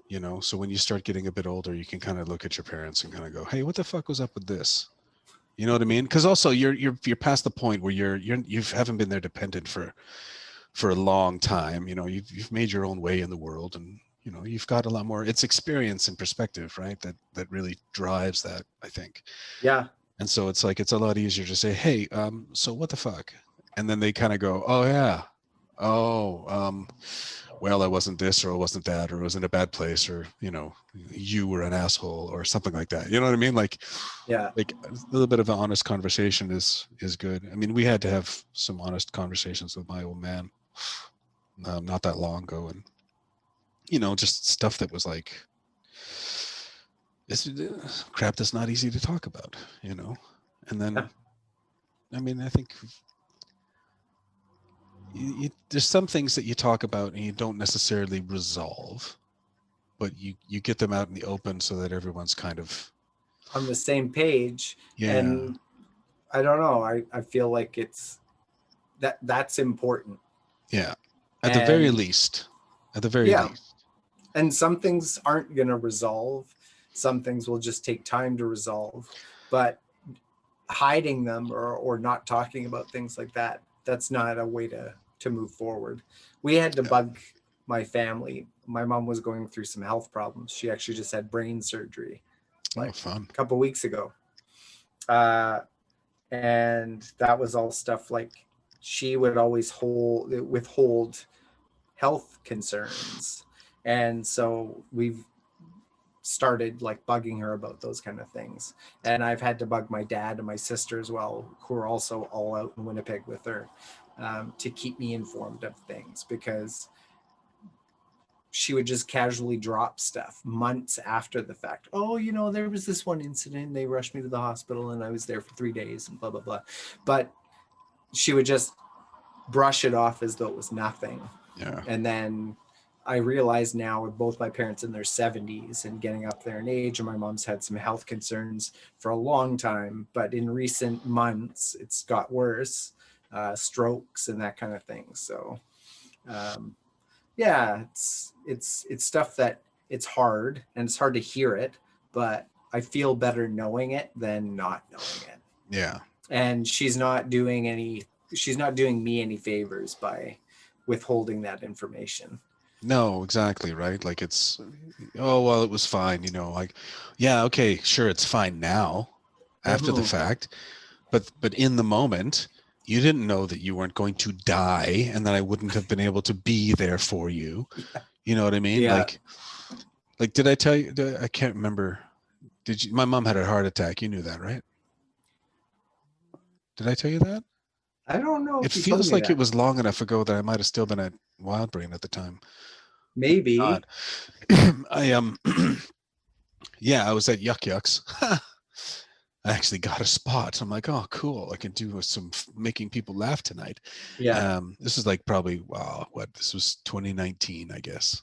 you know. So when you start getting a bit older, you can kind of look at your parents and kind of go, hey, what the fuck was up with this? You know what I mean? Because also you're past the point where you haven't been their dependent for a long time. You know, you've made your own way in the world, and you know you've got a lot more. It's experience and perspective, right? That really drives that, I think. Yeah. And so it's like it's a lot easier to say, hey, so what the fuck? And then they kind of go, oh yeah, oh, well, I wasn't this or I wasn't that or I was in a bad place or you know you were an asshole or something like that. You know what I mean? Yeah. Like a little bit of an honest conversation is good. I mean, we had to have some honest conversations with my old man not that long ago, and you know, just stuff that was like it's crap that's not easy to talk about, you know. And Yeah. then, I mean, I think there's some things that you talk about and you don't necessarily resolve, but you get them out in the open so that everyone's kind of On the same page. yeah And I don't know. I feel like that's important. yeah at the very And least at the very yeah. least. And some things aren't going to resolve. Some things will just take time to resolve. But hiding them or not talking about things like that, that's not a way to move forward. We had to Yeah. bug my family. My mom was going through some health problems. She actually just had brain surgery Oh, like fun. a couple weeks ago. And that was all stuff like she would always withhold health concerns. And so we've started like bugging her about those kind of things. And I've had to bug my dad and my sister as well, who are also all out in Winnipeg with her, to keep me informed of things, because she would just casually drop stuff months after the fact. Oh, you know, there was this one incident. They rushed me to the hospital and I was there for 3 days and blah, blah, blah. But she would just brush it off as though it was nothing. Yeah. And then I realize now, with both my parents in their 70s and getting up there in age, and my mom's had some health concerns for a long time, but in recent months, it's got worse, strokes and that kind of thing. So, yeah, it's stuff that it's hard, and it's hard to hear it, but I feel better knowing it than not knowing it. Yeah. And she's not doing me any favors by withholding that information. No, exactly, right? Like it's, oh, well, it was fine, you know, like, yeah, okay, sure, it's fine now after the fact, but in the moment, you didn't know that you weren't going to die and that I wouldn't have been able to be there for you. Yeah. You know what I mean? Yeah. Like, did I tell you, I can't remember. Did you, my mom had a heart attack. You knew that, right? Did I tell you that? I don't know. It feels like it was long enough ago that I might have still been at Wild Brain at the time. Maybe. God. I yeah, I was at Yuck Yucks. I actually got a spot. I'm like, oh, cool. I can do some making people laugh tonight. Yeah. This is like probably this was 2019, I guess.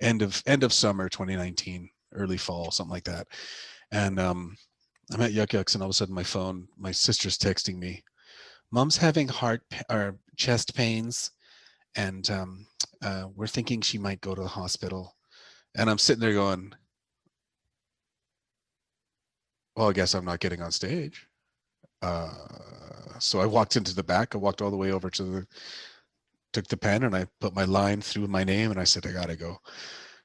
End of summer 2019, early fall, something like that. And I'm at Yuck Yucks, and all of a sudden my sister's texting me, Mom's having or chest pains, and we're thinking she might go to the hospital. And I'm sitting there going, well, I guess I'm not getting on stage. So I walked into the back. I walked all the way over took the pen, and I put my line through my name, and I said, I gotta go.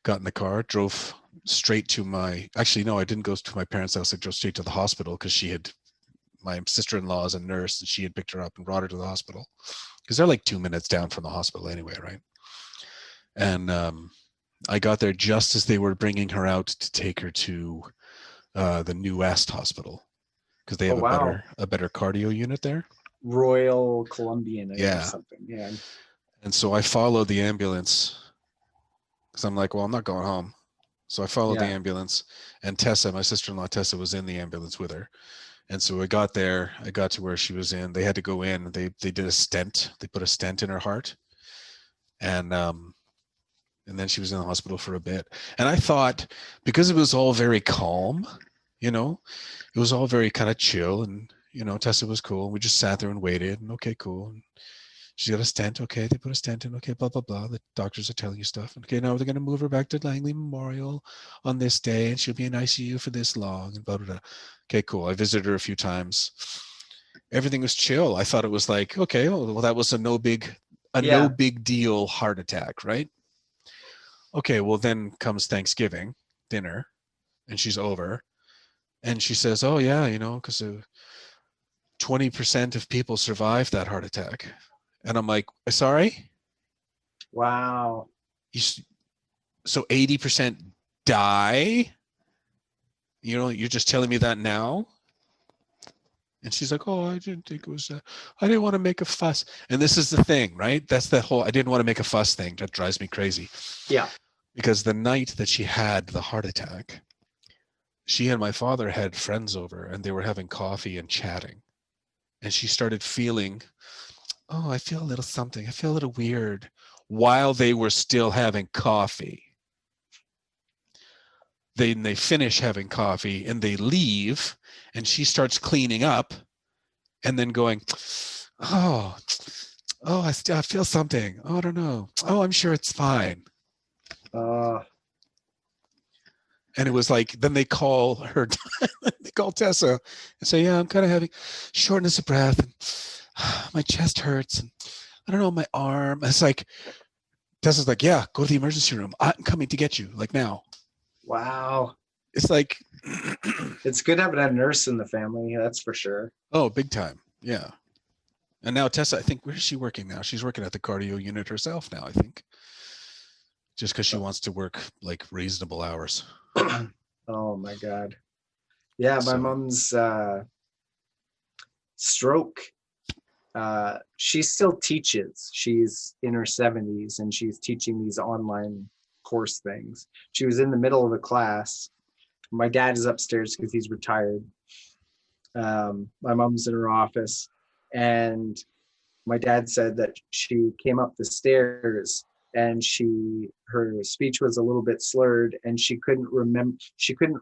Got in the car, drove straight to actually, no, I didn't go to my parents' house. I drove straight to the hospital because my sister-in-law is a nurse, and she had picked her up and brought her to the hospital because they're like 2 minutes down from the hospital anyway, right? And I got there just as they were bringing her out to take her to the New West Hospital because they have a better cardio unit there. Royal Columbian Yeah. or something. Yeah. And so I followed the ambulance because I'm like, well, I'm not going home. So I followed the ambulance, and Tessa, my sister-in-law Tessa, was in the ambulance with her. And so I got there. I got to where she was in. They had to go in. They did a stent. They put a stent in her heart, and then she was in the hospital for a bit. And I thought, because it was all very calm, you know, it was all very kind of chill, and you know, Tessa was cool. We just sat there and waited, and okay, cool. And She's got a stent. Okay, they put a stent in. Okay, blah, blah, blah. The doctors are telling you stuff. Okay, now they're going to move her back to Langley Memorial on this day, and she'll be in ICU for this long, and blah, blah, blah. Okay, cool. I visited her a few times. Everything was chill. I thought it was like, okay, oh, well, that was a no big deal heart attack, right? Okay, well, then comes Thanksgiving dinner, and she's over, and she says, oh, yeah, because 20% of people survive that heart attack. And I'm like, sorry? Wow. So 80% die? You're just telling me that now? And she's like, oh, I didn't think it was, I didn't want to make a fuss. And this is the thing, right? That's the whole, I didn't want to make a fuss thing. That drives me crazy. Yeah. Because the night that she had the heart attack, she and my father had friends over, and they were having coffee and chatting. And she started feeling, oh, I feel a little something. I feel a little weird, while they were still having coffee. They finish having coffee and they leave, and she starts cleaning up and then going, oh, I feel something. Oh, I don't know. Oh, I'm sure it's fine. And it was like, then they call her, they call Tessa and say, yeah, I'm kind of having shortness of breath, and my chest hurts, and I don't know, my arm. It's like, Tessa's like, yeah, go to the emergency room. I'm coming to get you, like now. Wow. It's like, it's good having a nurse in the family, that's for sure. Oh, big time. Yeah. And now Tessa, I think, where is she working now? She's working at the cardio unit herself now, I think. Just because she wants to work like reasonable hours. Oh my God. Yeah, my mom's stroke. She still teaches. She's in her 70s and she's teaching these online course things. She was in the middle of a class. My dad is upstairs because he's retired. My mom's in her office, and my dad said that she came up the stairs and her speech was a little bit slurred, and she couldn't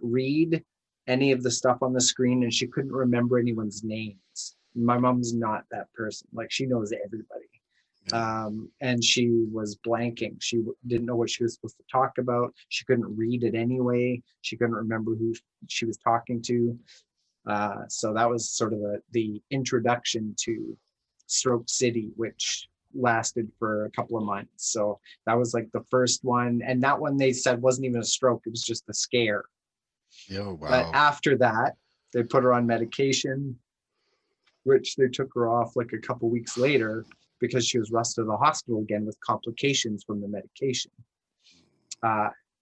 read any of the stuff on the screen, and she couldn't remember anyone's names. My mom's not that person. Like, she knows everybody. And she was blanking. She didn't know what she was supposed to talk about. She couldn't read it anyway. She couldn't remember who she was talking to. So that was sort of the introduction to Stroke City, which lasted for a couple of months. So that was like the first one. And that one, they said, wasn't even a stroke. It was just a scare. Oh, wow. But after that, they put her on medication, which they took her off like a couple weeks later because she was rushed to the hospital again with complications from the medication,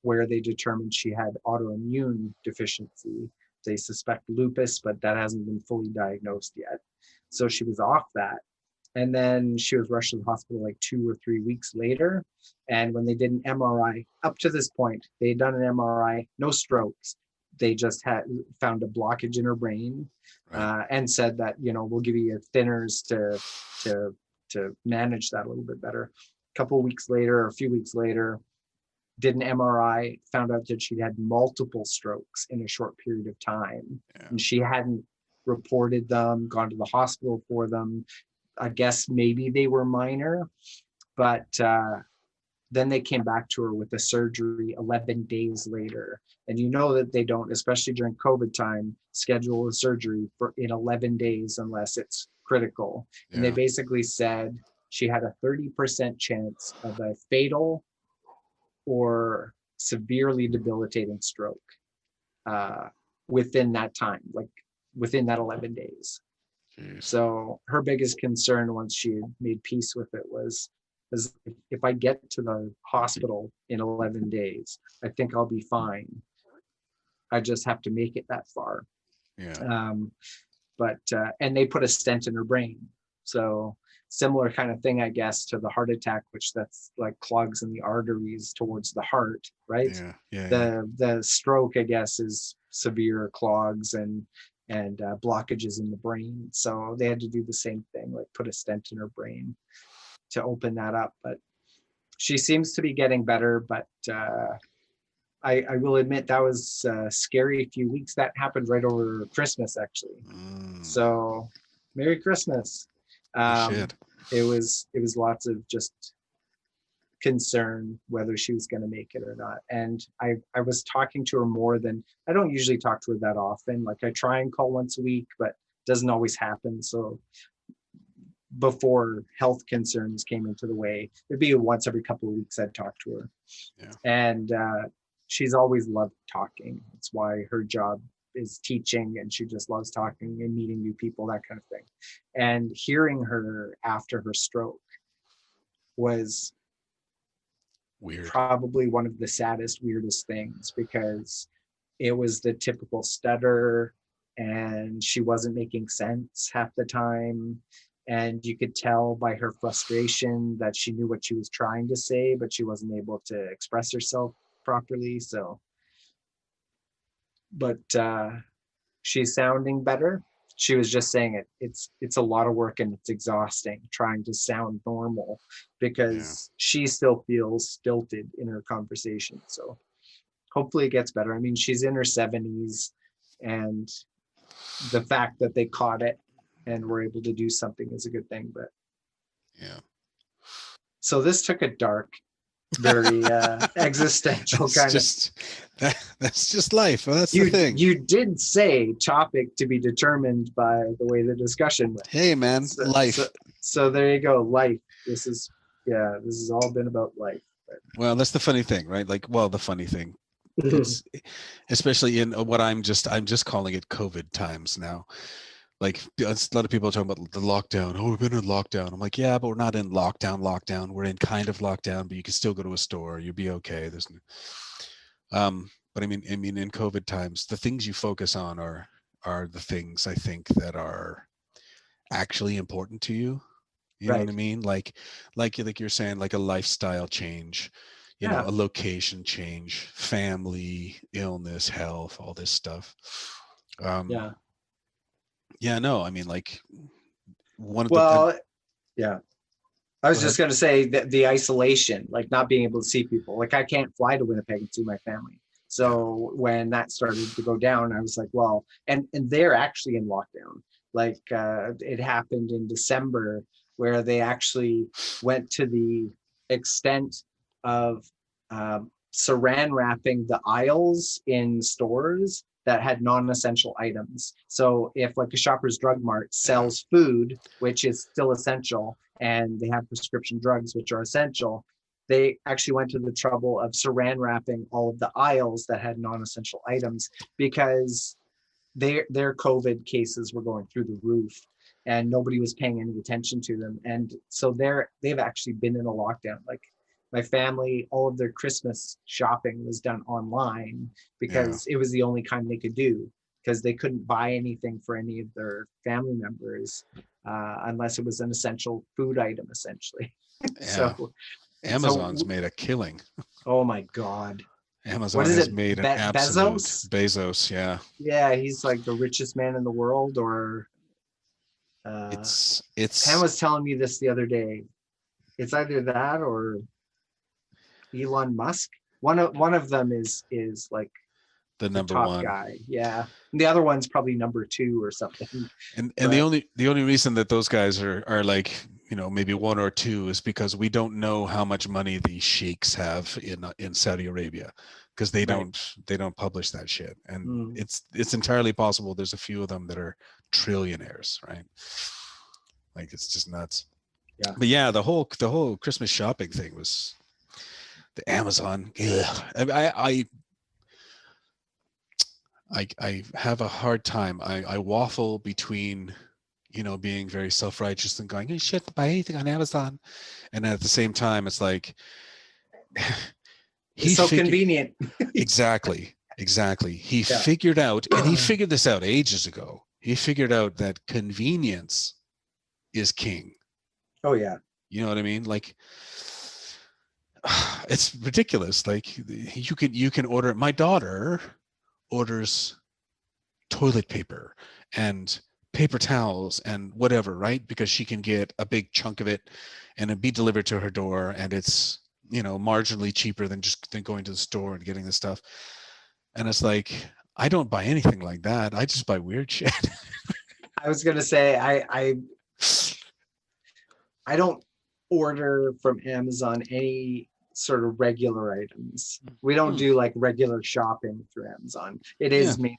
where they determined she had autoimmune deficiency. They suspect lupus, but that hasn't been fully diagnosed yet. So she was off that. And then she was rushed to the hospital like 2 or 3 weeks later. And when they did an MRI, up to this point, they had done an MRI, no strokes. They just had found a blockage in her brain, right. And said that, we'll give you thinners to manage that a little bit better. A couple of weeks later, or a few weeks later, did an MRI, found out that she'd had multiple strokes in a short period of time. Yeah. And she hadn't reported them, gone to the hospital for them. I guess maybe they were minor, but then they came back to her with a surgery 11 days later. And that they don't, especially during COVID time, schedule a surgery in 11 days unless it's critical. Yeah. And they basically said she had a 30% chance of a fatal or severely debilitating stroke within that time, like within that 11 days. Jeez. So her biggest concern once she had made peace with it was if I get to the hospital in 11 days, I think I'll be fine. I just have to make it that far. Yeah. And they put a stent in her brain. So similar kind of thing, I guess, to the heart attack, which that's like clogs in the arteries towards the heart, right? Yeah. The stroke, I guess, is severe clogs and blockages in the brain. So they had to do the same thing, like put a stent in her brain to open that up. But she seems to be getting better. But I will admit that was a scary few weeks. That happened right over Christmas, actually. So Merry Christmas. it was lots of just concern whether she was going to make it or not. And I was talking to her more than, I don't usually talk to her that often. Like I try and call once a week, but it doesn't always happen. So before health concerns came into the way, it'd be once every couple of weeks I'd talk to her. Yeah. And she's always loved talking. It's why her job is teaching, and she just loves talking and meeting new people, that kind of thing. And hearing her after her stroke was Weird. probably one of the saddest, weirdest things, because it was the typical stutter and she wasn't making sense half the time. And you could tell by her frustration that she knew what she was trying to say, but she wasn't able to express herself properly. So, but she's sounding better. She was just saying it's a lot of work and it's exhausting trying to sound normal, because she still feels stilted in her conversation. So hopefully it gets better. I mean, she's in her 70s, and the fact that they caught it and were able to do something is a good thing. But yeah. So this took a dark, very existential kind that's just life. Well, that's the thing. You did say topic to be determined by the way the discussion went. Hey man, life. So there you go. Life. This has all been about life. But. Well, that's the funny thing, right? Like, well, the funny thing is, especially in what I'm just calling it COVID times now. Like a lot of people are talking about the lockdown. Oh, we've been in lockdown. I'm like, yeah, but we're not in lockdown. We're in kind of lockdown, but you can still go to a store. You'll be okay. There's but I mean, in COVID times, the things you focus on are the things I think that are actually important to you. You know what I mean? Like you're saying, like a lifestyle change, you know, a location change, family, illness, health, all this stuff. Yeah, no, I mean, like one of I was just going to say that the isolation, like not being able to see people, like I can't fly to Winnipeg and see my family. So when that started to go down, I was like, well, and they're actually in lockdown. Like it happened in December, where they actually went to the extent of saran wrapping the aisles in stores that had non-essential items. So if like a Shoppers Drug Mart sells food, which is still essential, and they have prescription drugs, which are essential, they actually went to the trouble of saran wrapping all of the aisles that had non-essential items, because their COVID cases were going through the roof and nobody was paying any attention to them. And so they've actually been in a lockdown. Like my family, all of their Christmas shopping was done online, because it was the only kind they could do, because they couldn't buy anything for any of their family members unless it was an essential food item, essentially. So Amazon's made a killing. Oh my God. Amazon has made an absolute Bezos, yeah. Yeah, he's like the richest man in the world, or it's Pam was telling me this the other day. It's either that or Elon Musk. One of them is like the number top one guy. Yeah. And the other one's probably number 2 or something. And the only reason that those guys are like, you know, maybe 1 or 2 is because we don't know how much money the sheiks have in Saudi Arabia, because they don't publish that shit. And it's entirely possible there's a few of them that are trillionaires, right? Like it's just nuts. Yeah. But yeah, the whole Christmas shopping thing was the Amazon. I have a hard time. I waffle between, you know, being very self-righteous and going, you shouldn't buy anything on Amazon. And at the same time, it's like, he's so convenient. Exactly. He figured out, and he figured this out ages ago. He figured out that convenience is king. Oh yeah. You know what I mean? Like, it's ridiculous. Like you can order. My daughter orders toilet paper and paper towels and whatever, right? Because she can get a big chunk of it and it be delivered to her door, and it's, you know, marginally cheaper than going to the store and getting the stuff. And it's like, I don't buy anything like that. I just buy weird shit. I was gonna say I don't order from Amazon any sort of regular items. We don't do like regular shopping through Amazon. It Yeah. is mainly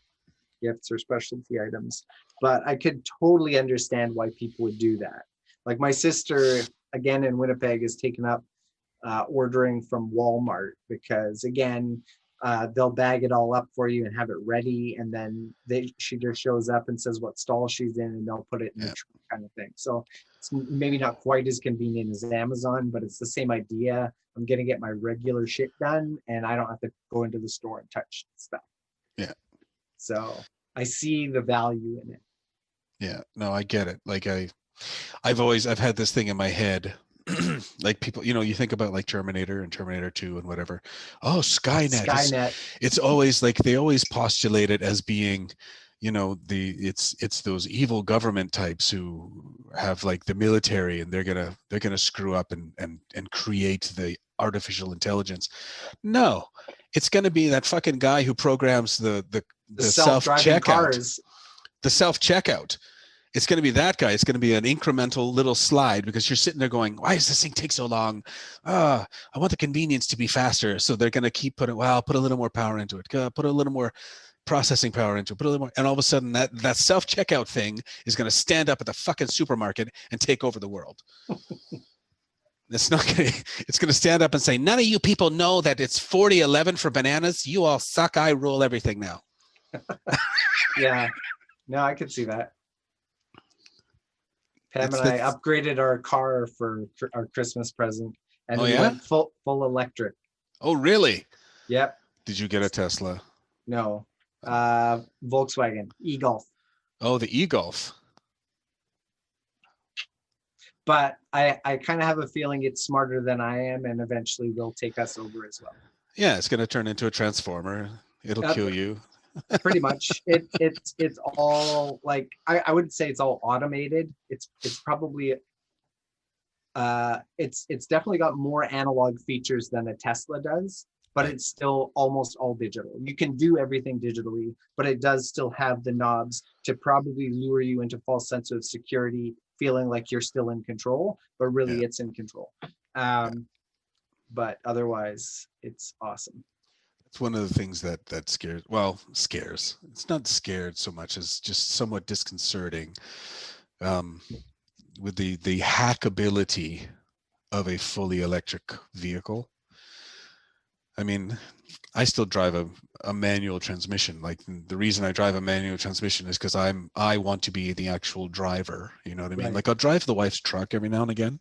gifts or specialty items, but I could totally understand why people would do that. Like my sister, again in Winnipeg, has taken up ordering from Walmart because again, they'll bag it all up for you and have it ready, and then she just shows up and says what stall she's in, and they'll put it in the trunk kind of thing. So it's maybe not quite as convenient as Amazon, but it's the same idea. I'm gonna get my regular shit done, and I don't have to go into the store and touch stuff. Yeah. So I see the value in it. Yeah. No, I get it. Like I've had this thing in my head. Like people, you think about like Terminator and Terminator 2 and whatever. Oh, Skynet. It's always like they always postulate it as being, it's those evil government types who have like the military, and they're gonna screw up and create the artificial intelligence. No, it's gonna be that fucking guy who programs the self-checkout. Cars. The self-checkout. It's going to be that guy. It's going to be an incremental little slide, because you're sitting there going, why does this thing take so long? I want the convenience to be faster. So they're going to keep put a little more power into it. Put a little more processing power into it. Put a little more. And all of a sudden that self-checkout thing is going to stand up at the fucking supermarket and take over the world. It's going to stand up and say, none of you people know that it's 40-11 for bananas. You all suck. I rule everything now. Yeah. No, I could see that. Pam and I upgraded our car for our Christmas present, and we went full electric. Oh, really? Yep. Did you get a Tesla? No. Volkswagen e-Golf. Oh, the e-Golf. But I kind of have a feeling it's smarter than I am, and eventually will take us over as well. Yeah, it's going to turn into a transformer. It'll kill you. Pretty much. It's all like, I wouldn't say it's all automated. It's probably it's definitely got more analog features than a Tesla does, but it's still almost all digital. You can do everything digitally, but it does still have the knobs to probably lure you into false sense of security, feeling like you're still in control, but really it's in control. But otherwise it's awesome. It's one of the things that scares. It's not scared so much as just somewhat disconcerting, with the hackability of a fully electric vehicle. I mean, I still drive a manual transmission. Like, the reason I drive a manual transmission is because I want to be the actual driver. You know what I mean? Right. Like, I'll drive the wife's truck every now and again,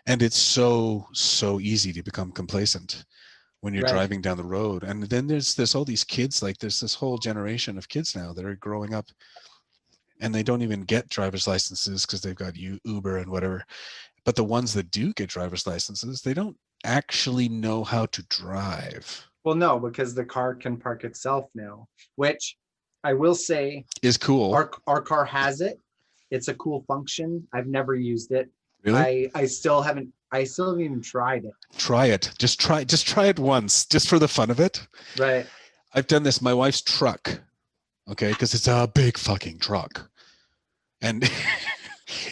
and it's so easy to become complacent when you're driving down the road. And then there's all these kids, like there's this whole generation of kids now that are growing up, and they don't even get driver's licenses because they've got Uber and whatever. But the ones that do get driver's licenses, they don't actually know how to drive. Well, no, because the car can park itself now, which I will say is cool. Our car has it. It's a cool function. I've never used it. Really? I still haven't even tried it. Try it. Just try it once, just for the fun of it. Right. I've done this. My wife's truck, okay, because it's a big fucking truck, and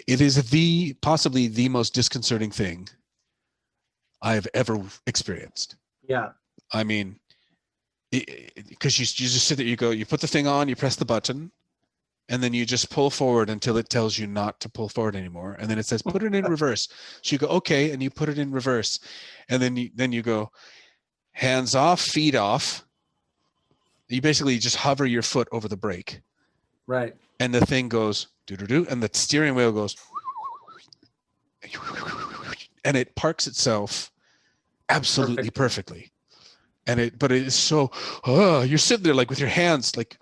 it is possibly the most disconcerting thing I've ever experienced. Yeah. I mean, because you just sit there, you put the thing on, you press the button, and then you just pull forward until it tells you not to pull forward anymore. And then it says, put it in reverse. So you go, okay, and you put it in reverse. And then you go, hands off, feet off. You basically just hover your foot over the brake. Right. And the thing goes, doo-doo-doo, and the steering wheel goes, and it parks itself absolutely perfectly. But it is so, you're sitting there like with your hands, like,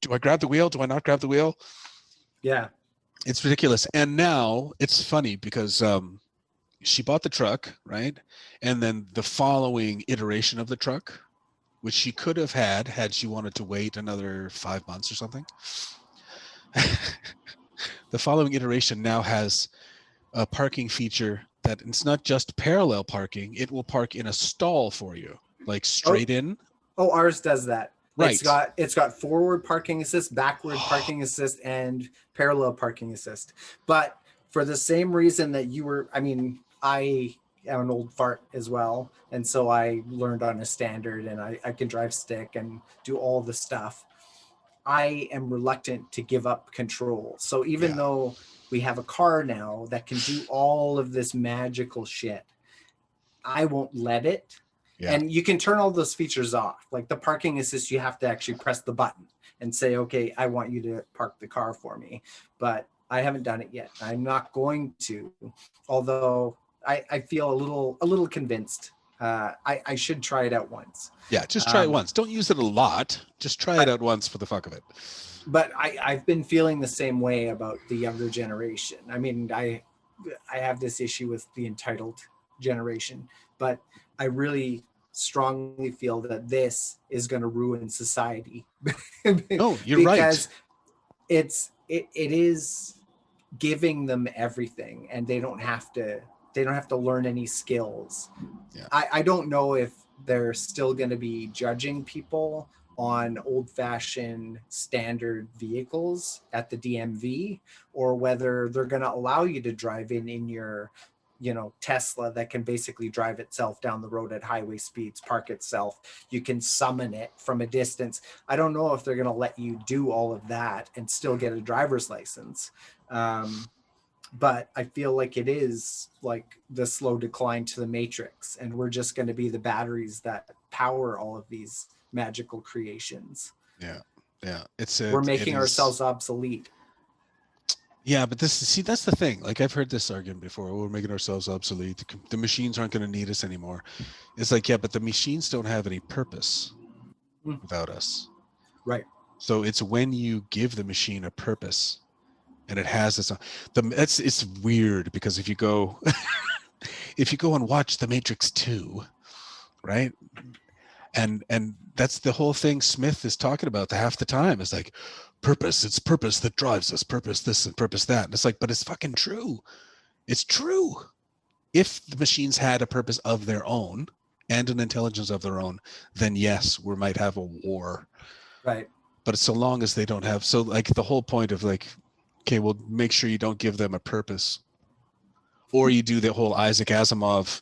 do I grab the wheel? Do I not grab the wheel? Yeah. It's ridiculous. And now it's funny because she bought the truck, right? And then the following iteration of the truck, which she could have had she wanted to wait another 5 months or something. The following iteration now has a parking feature that it's not just parallel parking, it will park in a stall for you, like straight in. Oh, ours does that. Right. It's got forward parking assist, backward parking assist, and parallel parking assist. But for the same reason that you were, I mean, I am an old fart as well. And so I learned on a standard, and I can drive stick and do all the stuff. I am reluctant to give up control. So even though we have a car now that can do all of this magical shit, I won't let it. Yeah. And you can turn all those features off. Like the parking assist, you have to actually press the button and say, okay, I want you to park the car for me. But I haven't done it yet. I'm not going to, although I feel a little convinced. I should try it out once. Yeah, just try it once. Don't use it a lot. Just try it out once for the fuck of it. But I've been feeling the same way about the younger generation. I mean, I have this issue with the entitled generation, but I really strongly feel that this is going to ruin society. No, you're right. Because it is giving them everything, and they don't have to learn any skills. Yeah. I don't know if they're still going to be judging people on old-fashioned standard vehicles at the DMV, or whether they're going to allow you to drive in your, you know, Tesla that can basically drive itself down the road at highway speeds, park itself. You can summon it from a distance. I don't know if they're going to let you do all of that and still get a driver's license. But I feel like it is like the slow decline to the Matrix, and we're just going to be the batteries that power all of these magical creations. Yeah. We're making ourselves obsolete. Yeah, but that's the thing. Like, I've heard this argument before. We're making ourselves obsolete. The machines aren't going to need us anymore. It's like, yeah, but the machines don't have any purpose without us. Right. So it's when you give the machine a purpose, and it has this. It's weird, because if you go and watch The Matrix 2, right? And that's the whole thing Smith is talking about half the time. It's like, purpose, it's purpose that drives us, purpose this and purpose that. And it's like, but it's fucking true. It's true. If the machines had a purpose of their own and an intelligence of their own, then yes, we might have a war. Right. But so long as they don't have, so like the whole point of like, okay, well, make sure you don't give them a purpose. Or you do the whole Isaac Asimov,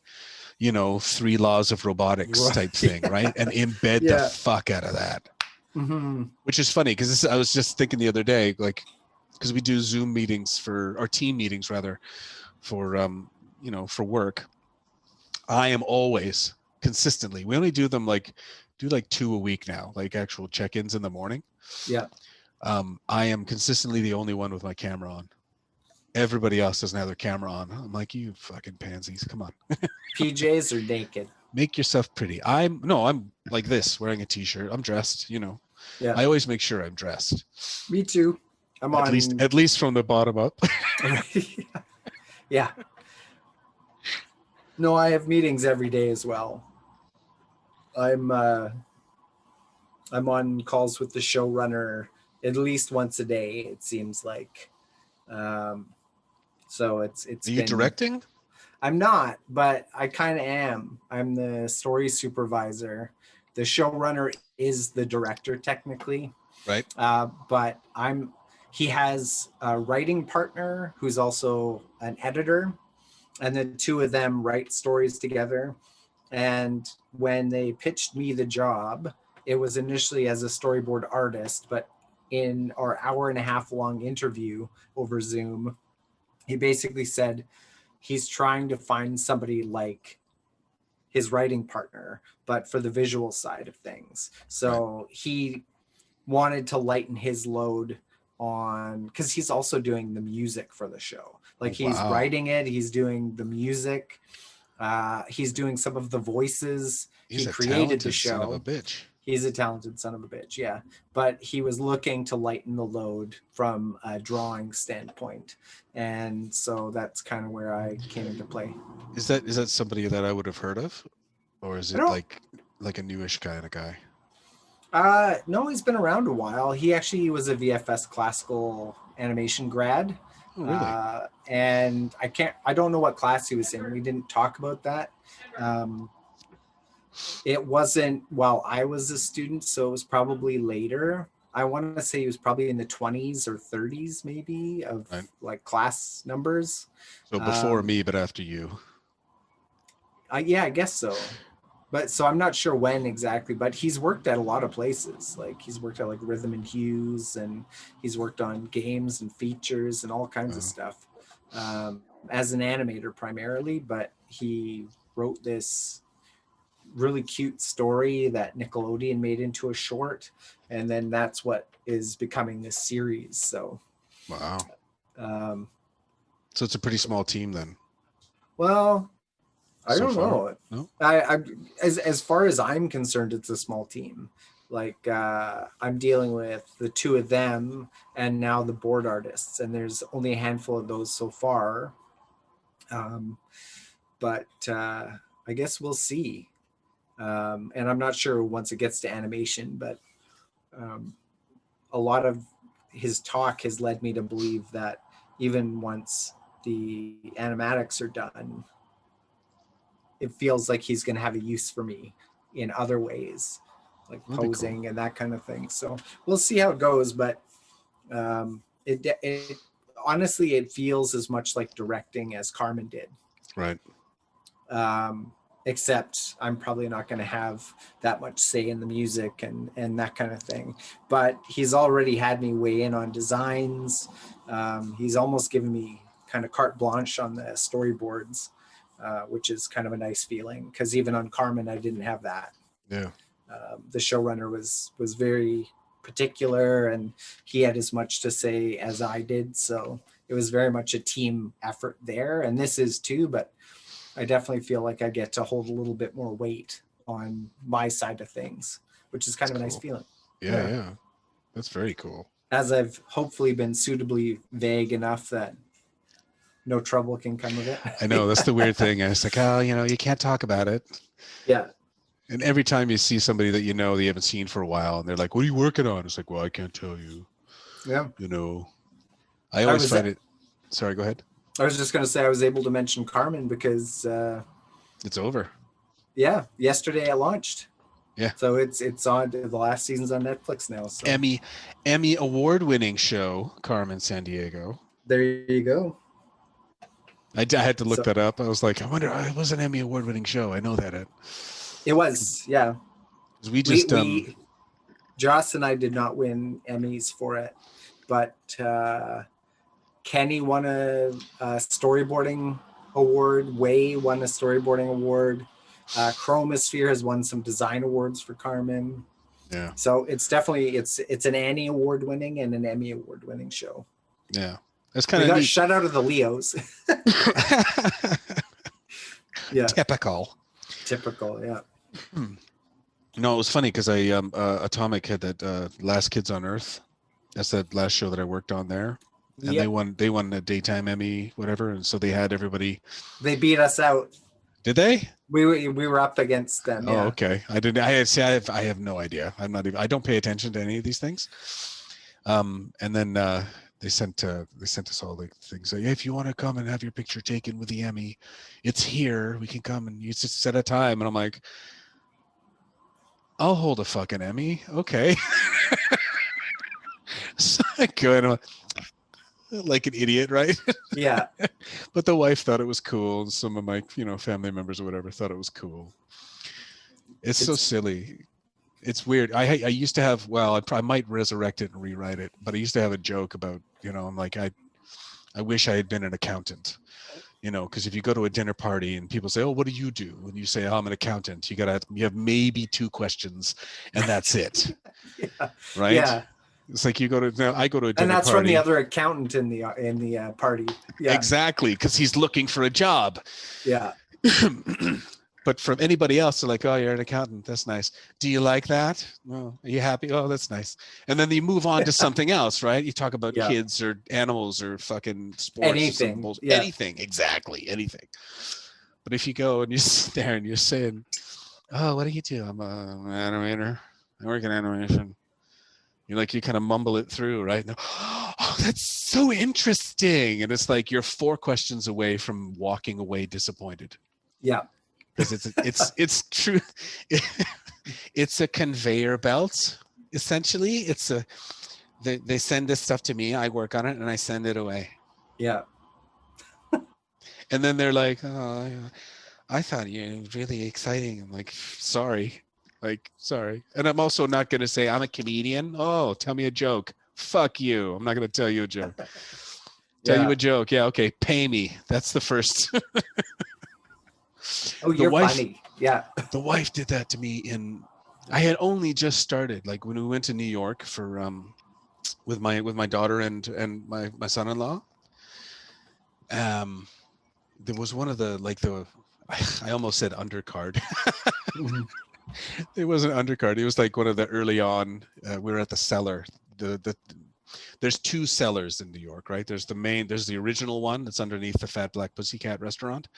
you know, 3 laws of robotics type thing, right? And embed the fuck out of that. Mm-hmm. Which is funny, because I was just thinking the other day, like, because we do Zoom meetings or team meetings rather, for for work. I am always consistently, we only do them like 2 a week now, like actual check-ins in the morning. Yeah. I am consistently the only one with my camera on. Everybody else doesn't have their camera on. I'm like, you fucking pansies, come on. PJs or naked? Make yourself pretty. I'm like this, wearing a t-shirt. I'm dressed, you know. Yeah. I always make sure I'm dressed. Me too. I'm at least from the bottom up. Yeah. No, I have meetings every day as well. I'm on calls with the showrunner at least once a day, it seems like. So it's Are you directing? I'm not, but I kind of am. I'm the story supervisor. The showrunner is the director technically. Right. But he has a writing partner who's also an editor, and the two of them write stories together. And when they pitched me the job, it was initially as a storyboard artist, but in our 1.5 hour long interview over Zoom, he basically said he's trying to find somebody like his writing partner, but for the visual side of things. So he wanted to lighten his load on, because he's also doing the music for the show. Like he's writing it, he's doing the music, he's doing some of the voices. He's he created the show. Son of a bitch. He's a talented son of a bitch, yeah. But he was looking to lighten the load from a drawing standpoint. And so that's kind of where I came into play. Is that somebody that I would have heard of? Or is it like a newish kind of guy? No, he's been around a while. He actually was a VFS classical animation grad. Oh, really? And I don't know what class he was in. We didn't talk about that. It wasn't while I was a student, so it was probably later. I want to say he was probably in the 20s or 30s, maybe, of Right. like class numbers. So before me, but after you. Yeah, I guess so. But so I'm not sure when exactly, but he's worked at a lot of places. Like he's worked at like Rhythm and Hues, and he's worked on games and features and all kinds of stuff as an animator primarily. But he wrote this really cute story that Nickelodeon made into a short, and then that's what is becoming this series. So, Wow. um, So it's a pretty small team then. well, I So don't far? know. No? I as far as I'm concerned, it's a small team. Like I'm dealing with the two of them and now the board artists, and there's only a handful of those so far. But I guess we'll see. And I'm not sure once it gets to animation, but a lot of his talk has led me to believe that even once the animatics are done, it feels like he's going to have a use for me in other ways, like posing and that kind of thing. So we'll see how it goes. But it honestly, it feels as much like directing as Carmen did. Right. Except I'm probably not going to have that much say in the music and that kind of thing. But he's already had me weigh in on designs. He's almost given me kind of carte blanche on the storyboards. Which is kind of a nice feeling, because even on Carmen, I didn't have that. Yeah. The showrunner was very particular, and he had as much to say as I did. So it was very much a team effort there, and this is too. But I definitely feel like I get to hold a little bit more weight on my side of things, which is kind of a nice feeling. Yeah. That's very cool. As I've hopefully been suitably vague enough that no trouble can come of it. I know, that's the weird thing. It's like, oh, you can't talk about it. Yeah. And every time you see somebody that you haven't seen for a while, and they're like, what are you working on? It's like, well, I can't tell you. Yeah. I always find it. Sorry, go ahead. I was just going to say I was able to mention Carmen because it's over. Yeah. Yesterday it launched. Yeah. So it's on, the last season's on Netflix now. So. Emmy award-winning show, Carmen SanDiego. There you go. I had to look that up. I was like, I wonder, it was an Emmy award-winning show. I know that it was, yeah. We just Joss and I did not win Emmys for it, but Kenny won a storyboarding award. Way won a storyboarding award. Chromosphere has won some design awards for Carmen. Yeah. So it's definitely it's an Annie award-winning and an Emmy award-winning show. Yeah. That's kind of got shut out of the Leos. Yeah. Typical, yeah. No, it was funny because Atomic had that Last Kids on Earth. That's that last show that I worked on there. And they won a daytime Emmy, whatever, and so they had everybody. They beat us out. Did they? We were up against them. Oh, okay. I didn't. I have no idea. I'm not even. I don't pay attention to any of these things. And then they sent us all the things. Like, hey, if you want to come and have your picture taken with the Emmy, it's here. We can come and you just set a time. And I'm like, I'll hold a fucking Emmy. Okay. So I go and I'm like an idiot, right? Yeah. But the wife thought it was cool. And some of my, family members or whatever thought it was cool. It's so silly. It's weird. I used to have, I might resurrect it and rewrite it, but I used to have a joke about, I'm like, I wish I had been an accountant, because if you go to a dinner party and people say, oh, what do you do? And you say, oh, I'm an accountant. You have maybe 2 questions and that's it. Yeah. Right. Yeah. It's like I go to a dinner party. And that's from the other accountant in the party. Yeah. Exactly. Cause he's looking for a job. Yeah. But from anybody else, they're like, oh, you're an accountant. That's nice. Do you like that? Well, are you happy? Oh, that's nice. And then you move on to something else, right? You talk about kids or animals or fucking sports. Anything. Anything. Exactly. Anything. But if you go and you sit there and you're saying, oh, what do you do? I'm an animator. I work in animation. You kind of mumble it through, right? And, oh, that's so interesting. And it's like you're 4 questions away from walking away disappointed. Yeah. Because it's true. It's a conveyor belt, essentially it's they send this stuff to me, I work on it, and I send it away. Yeah. And then they're like, oh, yeah, I thought you were really exciting. I'm like, sorry. Like, sorry. And I'm also not going to say I'm a comedian. Oh, tell me a joke. Fuck you. I'm not going to tell you a joke. Tell you a joke. Yeah, okay. Pay me. That's the first. Oh, you're funny. Yeah. The wife did that to me I had only just started, like when we went to New York for with my daughter and my son-in-law. There was one of the I almost said undercard. Mhm. It wasn't undercard. It was like one of the early on. We were at the cellar. There's two cellars in New York, right? There's the original one that's underneath the Fat Black Pussycat restaurant,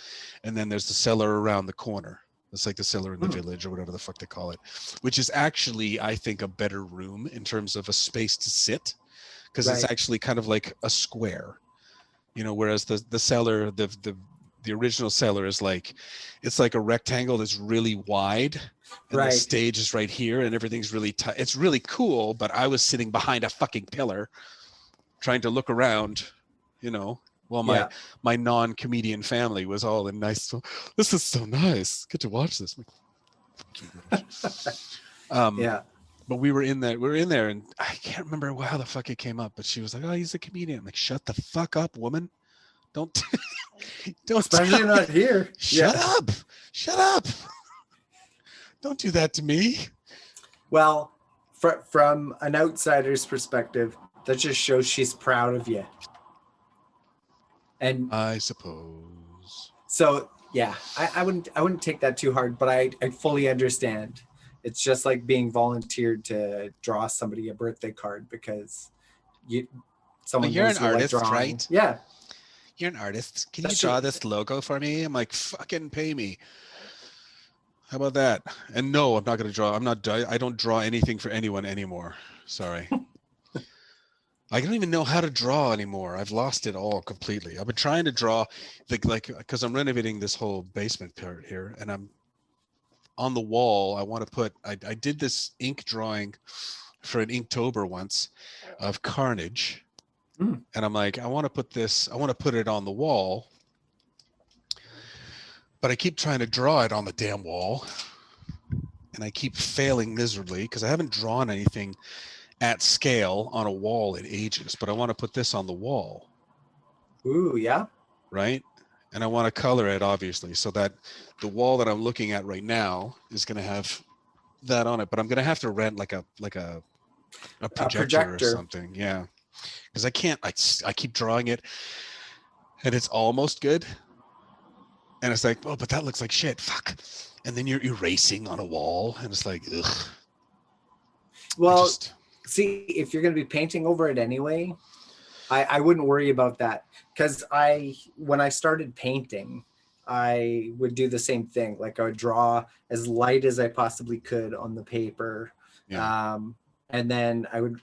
and then there's the cellar around the corner. It's like the cellar in the village or whatever the fuck they call it, which is actually, I think, a better room in terms of a space to sit, because it's actually kind of like a square, whereas the cellar, the original cellar is like, it's like a rectangle that's really wide, and the stage is right here, and everything's really tight. It's really cool, but I was sitting behind a fucking pillar trying to look around, while my non-comedian family was all in nice. This is so nice. Get to watch this. Yeah. But we were in there, and I can't remember how the fuck it came up, but she was like, "Oh, he's a comedian." I'm like, "Shut the fuck up, woman! Don't, Especially not here. Shut up! Don't do that to me." Well, from an outsider's perspective, that just shows she's proud of you. And I suppose. So yeah, I wouldn't take that too hard, but I fully understand. It's just like being volunteered to draw somebody a birthday card because someone you're knows an you artist, like drawing. right? Yeah. You're an artist. Can you draw this logo for me? I'm like, fucking pay me. How about that? And no, I'm not going to draw. I don't draw anything for anyone anymore. Sorry. I don't even know how to draw anymore. I've lost it all completely. I've been trying to draw because I'm renovating this whole basement part here, and I'm on the wall. I want to put, I did this ink drawing for an Inktober once of Carnage. And I'm like, I want to put it on the wall, but I keep trying to draw it on the damn wall, and I keep failing miserably because I haven't drawn anything at scale on a wall in ages, but I want to put this on the wall. Ooh, yeah. Right? And I want to color it, obviously, so that the wall that I'm looking at right now is going to have that on it, but I'm going to have to rent like a projector or something. Yeah. Because I can't, I keep drawing it and it's almost good. And it's like, oh, but that looks like shit. Fuck. And then you're erasing on a wall and it's like, ugh. Well, see, if you're going to be painting over it anyway, I wouldn't worry about that. Because when I started painting, I would do the same thing. Like I would draw as light as I possibly could on the paper. Yeah. And then I would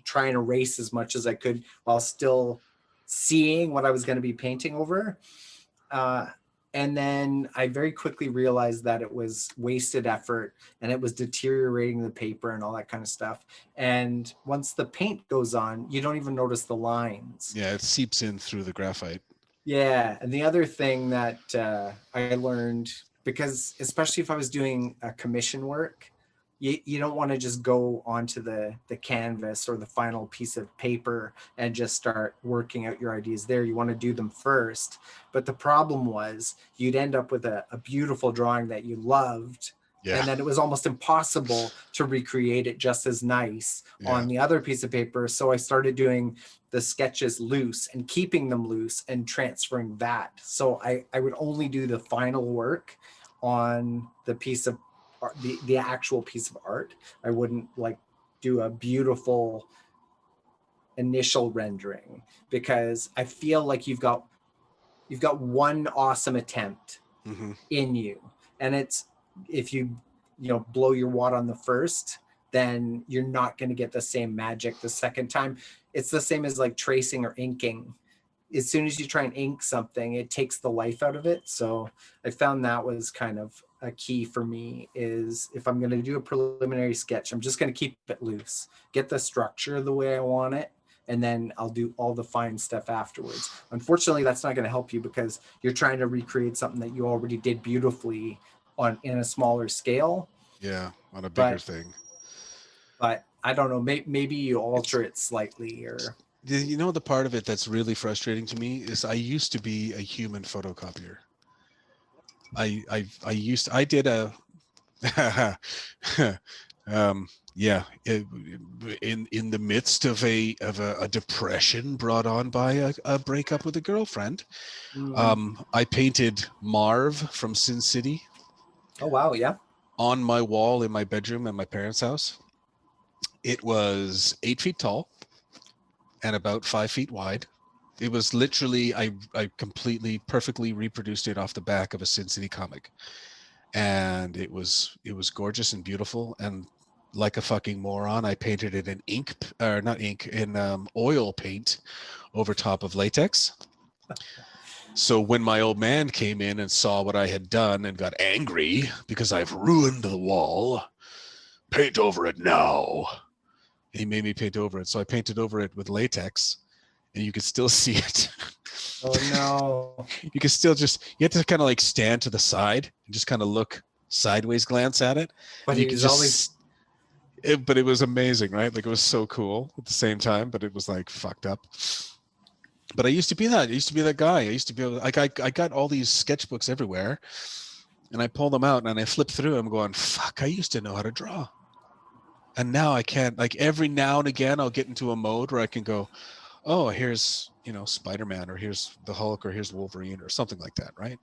try and erase as much as I could while still seeing what I was going to be painting over. And then I very quickly realized that it was wasted effort and it was deteriorating the paper and all that kind of stuff. And once the paint goes on, you don't even notice the lines. Yeah, it seeps in through the graphite. Yeah. And the other thing that I learned, because especially if I was doing commission work, you don't want to just go onto the canvas or the final piece of paper and just start working out your ideas there. You want to do them first. But the problem was you'd end up with a beautiful drawing that you loved. Yeah. And then it was almost impossible to recreate it just as nice on the other piece of paper. So I started doing the sketches loose and keeping them loose and transferring that. So I would only do the final work on the piece of the actual piece of art. I wouldn't like do a beautiful initial rendering because I feel like you've got one awesome attempt in you, and it's if you blow your wad on the first, then you're not going to get the same magic the second time. It's the same as like tracing or inking. as soon as you try and ink something, it takes the life out of it. So I found that was kind of a key for me, is if I'm going to do a preliminary sketch, I'm just going to keep it loose, get the structure the way I want it, and then I'll do all the fine stuff afterwards. Unfortunately, that's not going to help you because you're trying to recreate something that you already did beautifully in a smaller scale. Yeah, on a bigger But thing. but I don't know, maybe you alter it slightly, or You know, the part of it that's really frustrating to me is I used to be a human photocopier. I did a yeah, in the midst of a depression brought on by a breakup with a girlfriend. I painted Marv from Sin City oh wow, yeah. on my wall in my bedroom at my parents' house. It was 8 feet tall and about 5 feet wide. It was literally, I completely perfectly reproduced it off the back of a Sin City comic. And it was gorgeous and beautiful. And like a fucking moron, I painted it in ink, or not ink, in oil paint over top of latex. So when my old man came in and saw what I had done and got angry because I've ruined the wall, paint over it now. He made me paint over it. So I painted over it with latex, and you could still see it. Oh no. You can still you have to kind of like stand to the side and just kind of look sideways, glance at it. But you he could was just always but it was amazing, right? Like, it was so cool at the same time, but it was like fucked up. But I used to be that. I used to be that guy. I used to be like, I got all these sketchbooks everywhere, and I pull them out and I flip through. I'm going, fuck, I used to know how to draw. And now I can't. Like, every now and again, I'll get into a mode where I can go, oh, here's, Spider-Man, or here's the Hulk, or here's Wolverine, or something like that, right?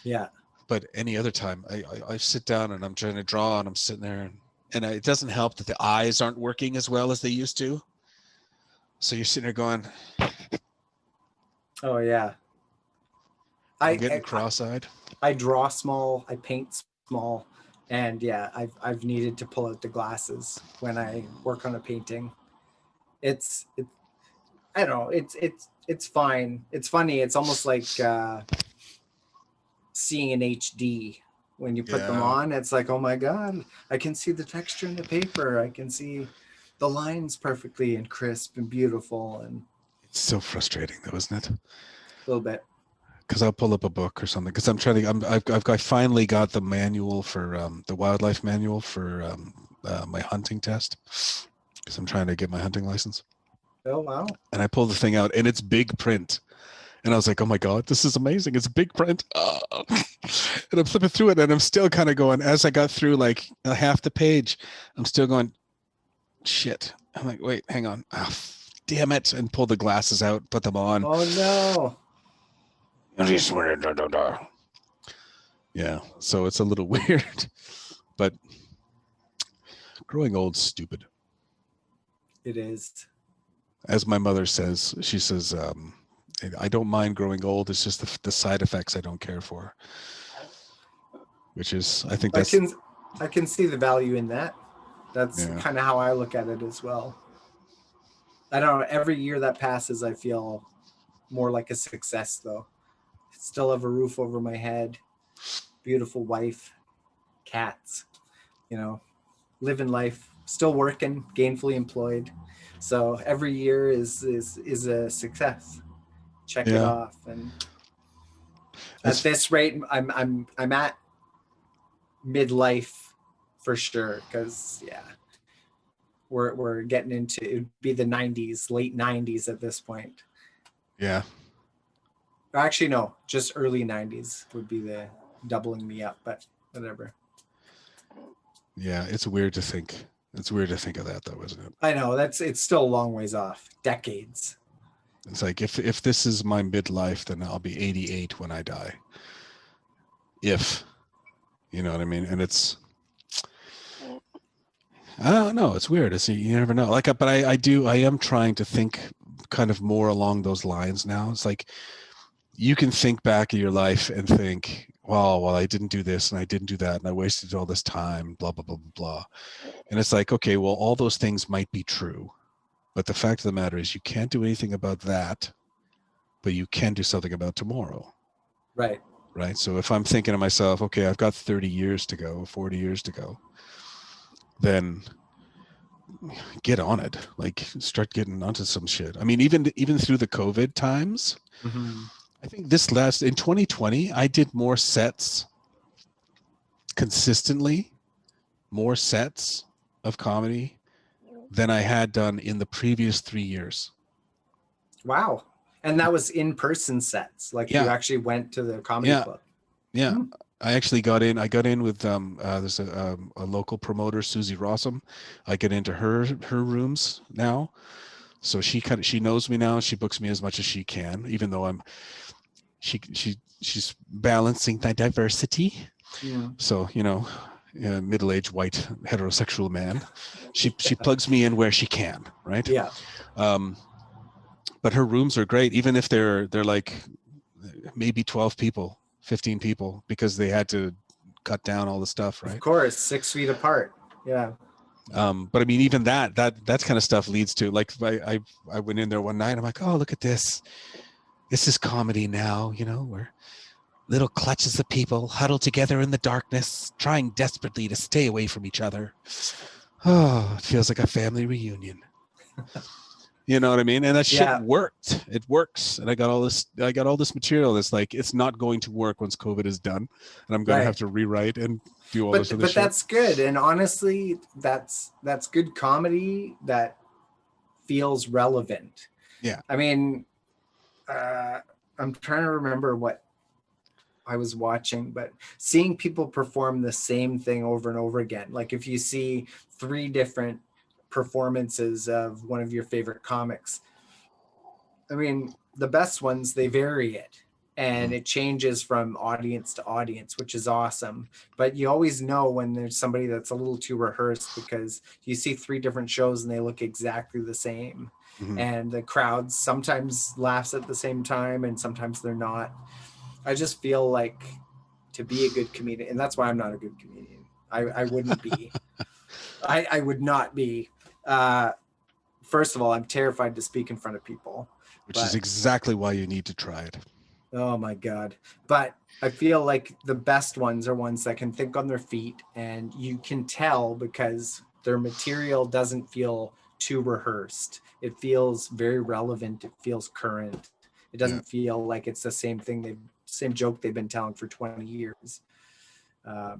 yeah. But any other time, I sit down and I'm trying to draw, and I'm sitting there, and it doesn't help that the eyes aren't working as well as they used to. So you're sitting there going, Oh yeah. I'm getting cross-eyed. I draw small, I paint small, and yeah, I've needed to pull out the glasses when I work on a painting. It's I don't know, it's fine. It's funny. It's almost like seeing in HD when you put them Yeah. on. It's like, oh my god, I can see the texture in the paper. I can see the lines perfectly and crisp and beautiful, and It's so frustrating, though, isn't it? a little bit. Because I'll pull up a book or something. Because I'm trying to. I finally got the manual for the wildlife manual for my hunting test. Because I'm trying to get my hunting license. Oh wow. And I pull the thing out, and it's big print. And I was like, oh my god, this is amazing. It's big print. And I'm flipping through it, and I'm still kind of going, as I got through like half the page, I'm still going, shit. I'm like, wait, hang on. Oh, damn it. And pull the glasses out, put them on. Oh no. Yeah, so it's a little weird. But growing old's stupid. It is. As my mother says, she says, I don't mind growing old. It's just the side effects I don't care for. Which is, I think that's... I can see the value in that. That's Yeah. kind of how I look at it as well. I don't know. Every year that passes, I feel more like a success, though. Still have a roof over my head, beautiful wife, cats, living life, still working, gainfully employed. So every year is a success. Check it off, and at this rate, I'm at midlife for sure, because we're getting into, it would be the 90s, late 90s at this point. Yeah. Actually, no, just early 90s would be the doubling me up, but whatever. Yeah, it's weird to think. It's weird to think of that, though, isn't it? I know, it's still a long ways off. Decades. It's like, if this is my midlife, then I'll be 88 when I die. If, you know what I mean? And it's, I don't know. It's weird. You never know. But I am trying to think kind of more along those lines now. It's like, you can think back in your life and think, well, I didn't do this and I didn't do that and I wasted all this time, blah, blah, blah, blah, blah. And it's like, okay, well, all those things might be true. But the fact of the matter is you can't do anything about that. but you can do something about tomorrow. Right. Right. So if I'm thinking to myself, okay, I've got 30 years to go, 40 years to go, then get on it. Like, start getting onto some shit. I mean, even through the COVID times, Mm-hmm. I think in 2020, I did more sets consistently, more sets of comedy than I had done in the previous 3 years. Wow. And that was in-person sets. Like you Yeah. actually went to the comedy Yeah. club. Yeah. Hmm. I actually got in. I got in with there's a local promoter, Susie Rossum. I get into her rooms now, so she knows me now. She books me as much as she can, even though she's balancing the diversity. Yeah. So middle-aged white heterosexual man, she plugs me in where she can, right? Yeah. But her rooms are great, even if they're like maybe 12 people, 15 people, because they had to cut down all the stuff, right? Of course, 6 feet apart. Yeah. But I mean, even that kind of stuff leads to, like, I went in there one night. I'm like, oh, look at this. This is comedy now, where little clutches of people huddled together in the darkness, trying desperately to stay away from each other. Oh, it feels like a family reunion. You know what I mean? And that shit worked. It works. And I got all this material that's like, it's not going to work once COVID is done. And I'm going to have to rewrite and do all this other shit. But that's good. And honestly, that's good comedy that feels relevant. Yeah. I mean, I'm trying to remember what I was watching, but seeing people perform the same thing over and over again. Like if you see 3 different performances of one of your favorite comics, I mean, the best ones, they vary it and it changes from audience to audience, which is awesome. But you always know when there's somebody that's a little too rehearsed, because you see 3 different shows and they look exactly the same. Mm-hmm. And the crowd sometimes laughs at the same time and sometimes they're not. I just feel like, to be a good comedian, and that's why I'm not a good comedian. I wouldn't be. I would not be. First of all, I'm terrified to speak in front of people. Which is exactly why you need to try it. Oh my God. But I feel like the best ones are ones that can think on their feet, and you can tell because their material doesn't feel too rehearsed. It feels very relevant. It feels current. It doesn't feel like it's the same joke they've been telling for 20 years. I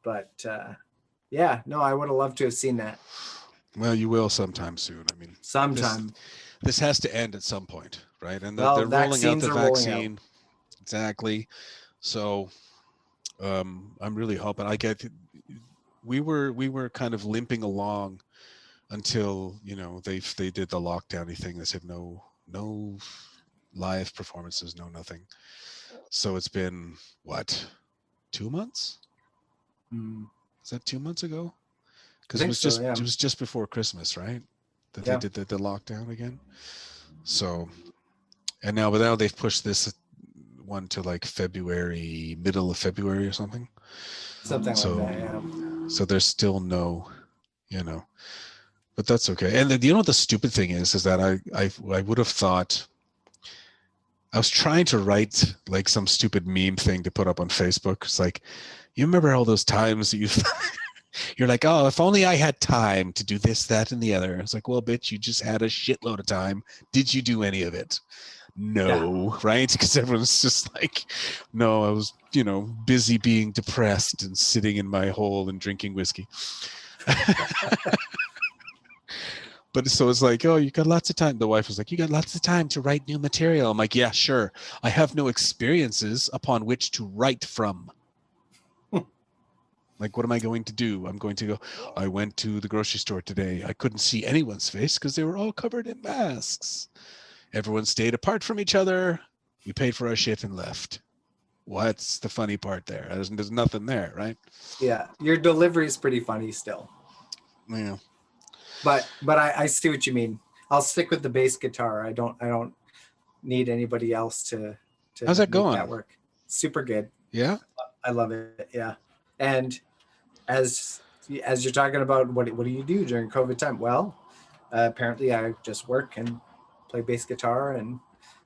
would have loved to have seen that. Well, you will sometime soon. I mean, sometime. This has to end at some point, right? And Well, they're rolling out the vaccine. Out. Exactly. So I'm really hoping we were kind of limping along until, they did the lockdowny thing. They said no live performances, no nothing. So it's been what, 2 months? Is that 2 months ago? Because it was just before Christmas, right? That they did the lockdown again. So, and now they've pushed this one to like February, middle of February or something. Something like that, yeah. So there's still no, but that's okay. And what the stupid thing is that I would have thought, I was trying to write like some stupid meme thing to put up on Facebook. It's like, you remember all those times that you're like, oh, if only I had time to do this, that, and the other. It's like, well, bitch, you just had a shitload of time. Did you do any of it? No, right? Because everyone's just like, no, I was, busy being depressed and sitting in my hole and drinking whiskey. But so it's like, oh, you got lots of time. The wife was like, you got lots of time to write new material. I'm like, yeah, sure. I have no experiences upon which to write from. Like, what am I going to do? I'm going to go, I went to the grocery store today. I couldn't see anyone's face because they were all covered in masks. Everyone stayed apart from each other. We paid for our shit and left. What's the funny part there? There's nothing there, right? Yeah, your delivery is pretty funny still. Yeah. But I see what you mean. I'll stick with the bass guitar. I don't need anybody else to How's that going? That work. Super good. Yeah. I love it. Yeah. And as you're talking about what do you do during COVID time? Well, apparently I just work and play bass guitar and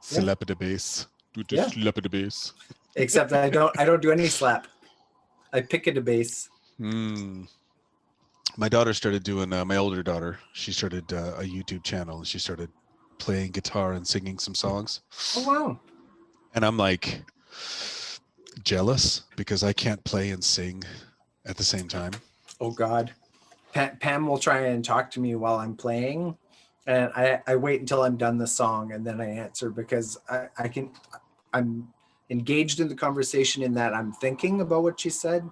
Slap at the bass. Do the Yeah. slap at the bass. Except I don't do any slap. I pick at the bass. My daughter started doing, my older daughter, she started a YouTube channel and she started playing guitar and singing some songs. Oh, wow. And I'm like jealous because I can't play and sing at the same time. Oh, God. Pam will try and talk to me while I'm playing. And I wait until I'm done the song and then I answer because I'm engaged in the conversation in that I'm thinking about what she said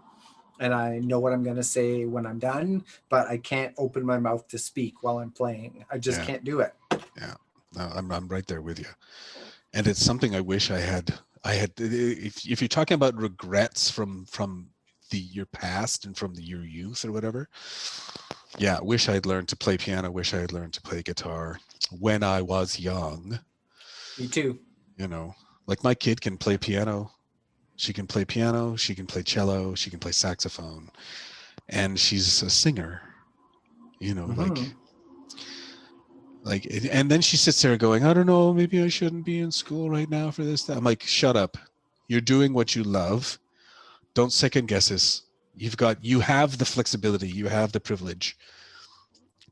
and I know what I'm going to say when I'm done, but I can't open my mouth to speak while I'm playing. I just can't do it. Yeah, no, I'm right there with you. And it's something I wish I had. If you're talking about regrets from your past and from your youth or whatever, yeah, wish I'd learned to play piano. Wish I had learned to play guitar when I was young. Me too. You know, like my kid can play piano. She can play piano. She can play cello. She can play saxophone, and she's a singer. You know, like, and then she sits there going, I don't know, maybe I shouldn't be in school right now for this. I'm like, shut up. You're doing what you love. Don't second guess this. You have the flexibility. You have the privilege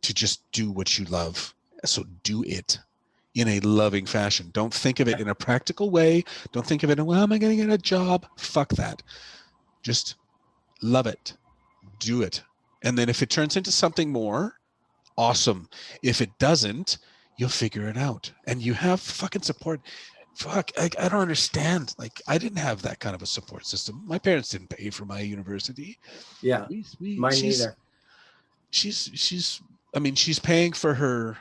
to just do what you love. So do it in a loving fashion. Don't think of it in a practical way. Don't think of it in, well, am I going to get a job? Fuck that. Just love it. Do it. And then if it turns into something more, awesome. If it doesn't, you'll figure it out. And you have fucking support. Fuck, I don't understand. Like, I didn't have that kind of a support system. My parents didn't pay for my university. Yeah, mine neither. She's paying for her,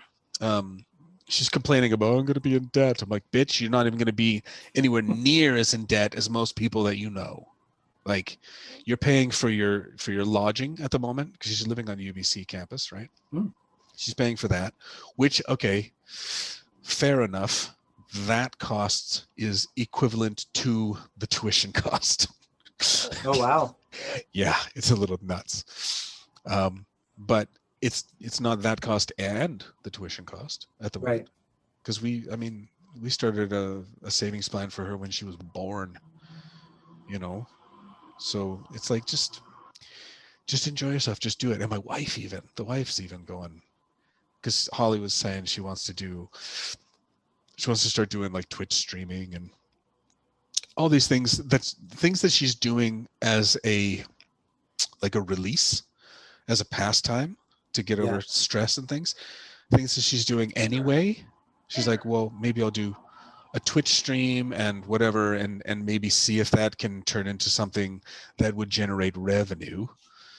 she's complaining about, I'm going to be in debt. I'm like, bitch, you're not even going to be anywhere near as in debt as most people that you know. Like, you're paying for your lodging at the moment because she's living on UBC campus, right? She's paying for that, which, okay, fair enough. That cost is equivalent to the tuition cost. Oh, wow. Yeah, it's a little nuts. But it's not that cost and the tuition cost at the moment. Right. Because we started a savings plan for her when she was born, you know? So it's like, just enjoy yourself, just do it. And the wife's even going, because Holly was saying she wants to start doing like Twitch streaming and all these things. That's things that she's doing as a release, as a pastime to get over stress and things that she's doing anyway. She's like, well, maybe I'll do a Twitch stream and whatever, and maybe see if that can turn into something that would generate revenue.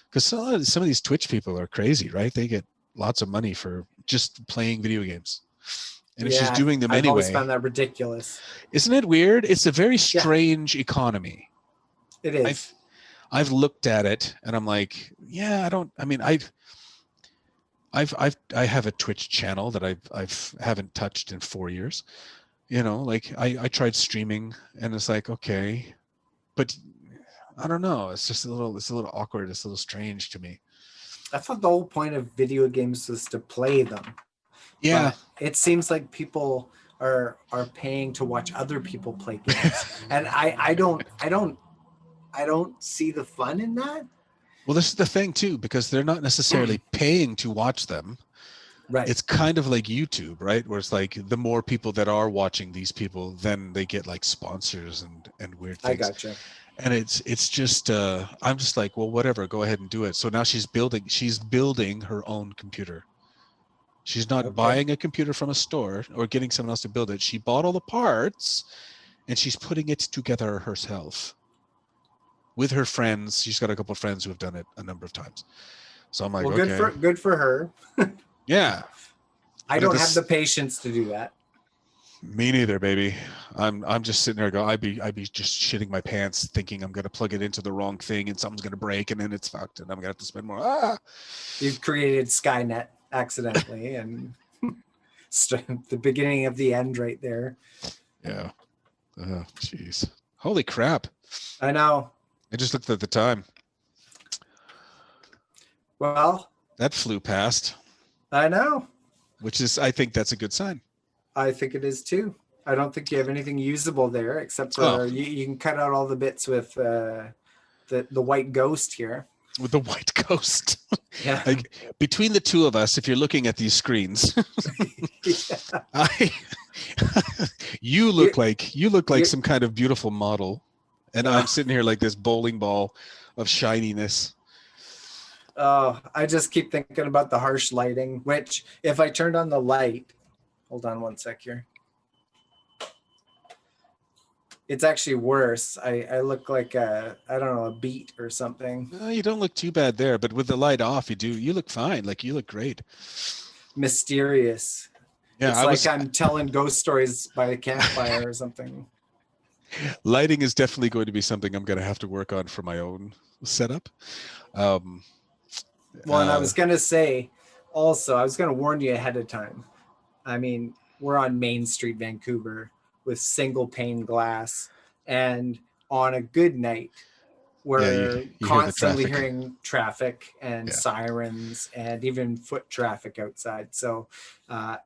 Because some of these Twitch people are crazy, right? They get lots of money for just playing video games. And if she's doing them anyway. I've always found that ridiculous. Isn't it weird? It's a very strange economy. It is. I've looked at it and I'm like, yeah, I have a Twitch channel that I haven't touched in 4 years. You know, like I tried streaming and it's like, okay, but I don't know. It's just a little awkward. It's a little strange to me. I thought the whole point of video games was to play them. Yeah. But it seems like people are paying to watch other people play games. And I don't see the fun in that. Well, this is the thing too, because they're not necessarily paying to watch them. Right. It's kind of like YouTube, right? Where it's like the more people that are watching these people, then they get like sponsors and weird things. I gotcha. And it's just I'm just like, well, whatever, go ahead and do it. So now she's building her own computer. She's not buying a computer from a store or getting someone else to build it. She bought all the parts and she's putting it together herself with her friends. She's got a couple of friends who have done it a number of times. So I'm like, well, okay. Good for her. Yeah. I don't have the patience to do that. Me neither, baby. I'm just sitting there going, I'd be just shitting my pants thinking I'm going to plug it into the wrong thing and something's going to break and then it's fucked and I'm going to have to spend more. You've created Skynet accidentally and the beginning of the end right there. Yeah. Oh, jeez. Holy crap. I know. I just looked at the time. Well, that flew past. I know. Which is, I think that's a good sign. I think it is too. I don't think you have anything usable there except Oh. for you can cut out all the bits with the white ghost here. With the white ghost. Yeah. Like, between the two of us, if you're looking at these screens, Yeah. you look like you're- some kind of beautiful model, and I'm sitting here like this bowling ball of shininess. Oh, I just keep thinking about the harsh lighting, which if I turned on the light, hold on one sec here. It's actually worse. I look like I don't know, a beet or something. You don't look too bad there, but with the light off, you look fine. Like, you look great. Mysterious. Yeah, It's I'm telling ghost stories by a campfire or something. Lighting is definitely going to be something I'm going to have to work on for my own setup. Well, and I was going to say also, I was going to warn you ahead of time. I mean, we're on Main Street, Vancouver, with single pane glass. And on a good night, we're you constantly hear the traffic. hearing traffic and sirens and even foot traffic outside. So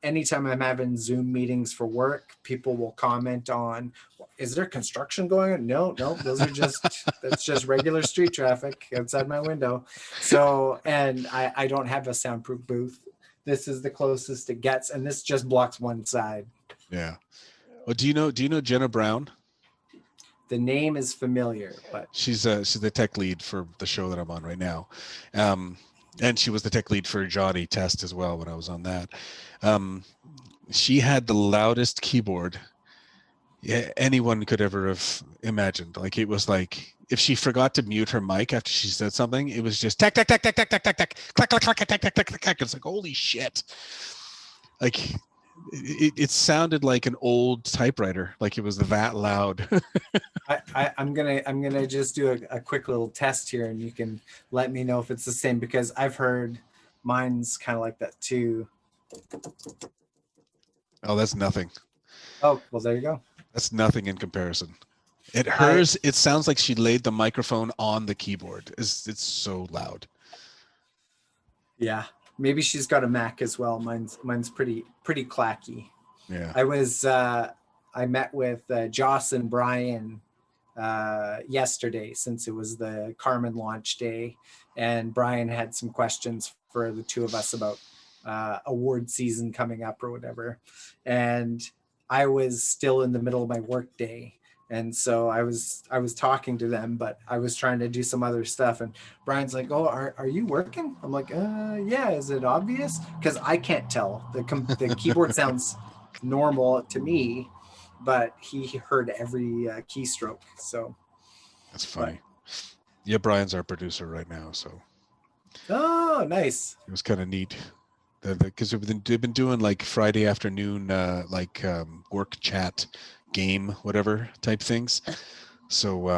anytime I'm having Zoom meetings for work, people will comment on, is there construction going on? No, those are that's just regular street traffic outside my window. So, and I don't have a soundproof booth. This is the closest it gets, and this just blocks one side. Yeah. Well, do you know Jenna Brown? The name is familiar, but she's the tech lead for the show that I'm on right now, and she was the tech lead for Johnny Test as well when I was on that. She had the loudest keyboard anyone could ever have imagined. Like, it was like if she forgot to mute her mic after she said something, it was just tack tack tack tack tack tack tack tack clack clack clack tack tack tack tack. It's like, holy shit! Like, it sounded like an old typewriter. Like, it was that loud. I'm gonna just do a quick little test here, and you can let me know if it's the same, because I've heard mine's kind of like that too. Oh, that's nothing. Oh, well, there you go. That's nothing in comparison. It sounds like she laid the microphone on the keyboard. It's so loud. Yeah, maybe she's got a Mac as well. Mine's pretty clacky. Yeah. I met with Joss and Brian yesterday, since it was the Carmen launch day, and Brian had some questions for the two of us about award season coming up or whatever, and I was still in the middle of my work day, and so I was talking to them, but I was trying to do some other stuff, and Brian's like, oh, are you working? I'm like, yeah, is it obvious? Because I can't tell. The keyboard sounds normal to me, but he heard every keystroke. So that's funny. Yeah, Brian's our producer right now, so. Oh, nice. It was kind of neat, because they've been doing like Friday afternoon, work chat, game, whatever type things. So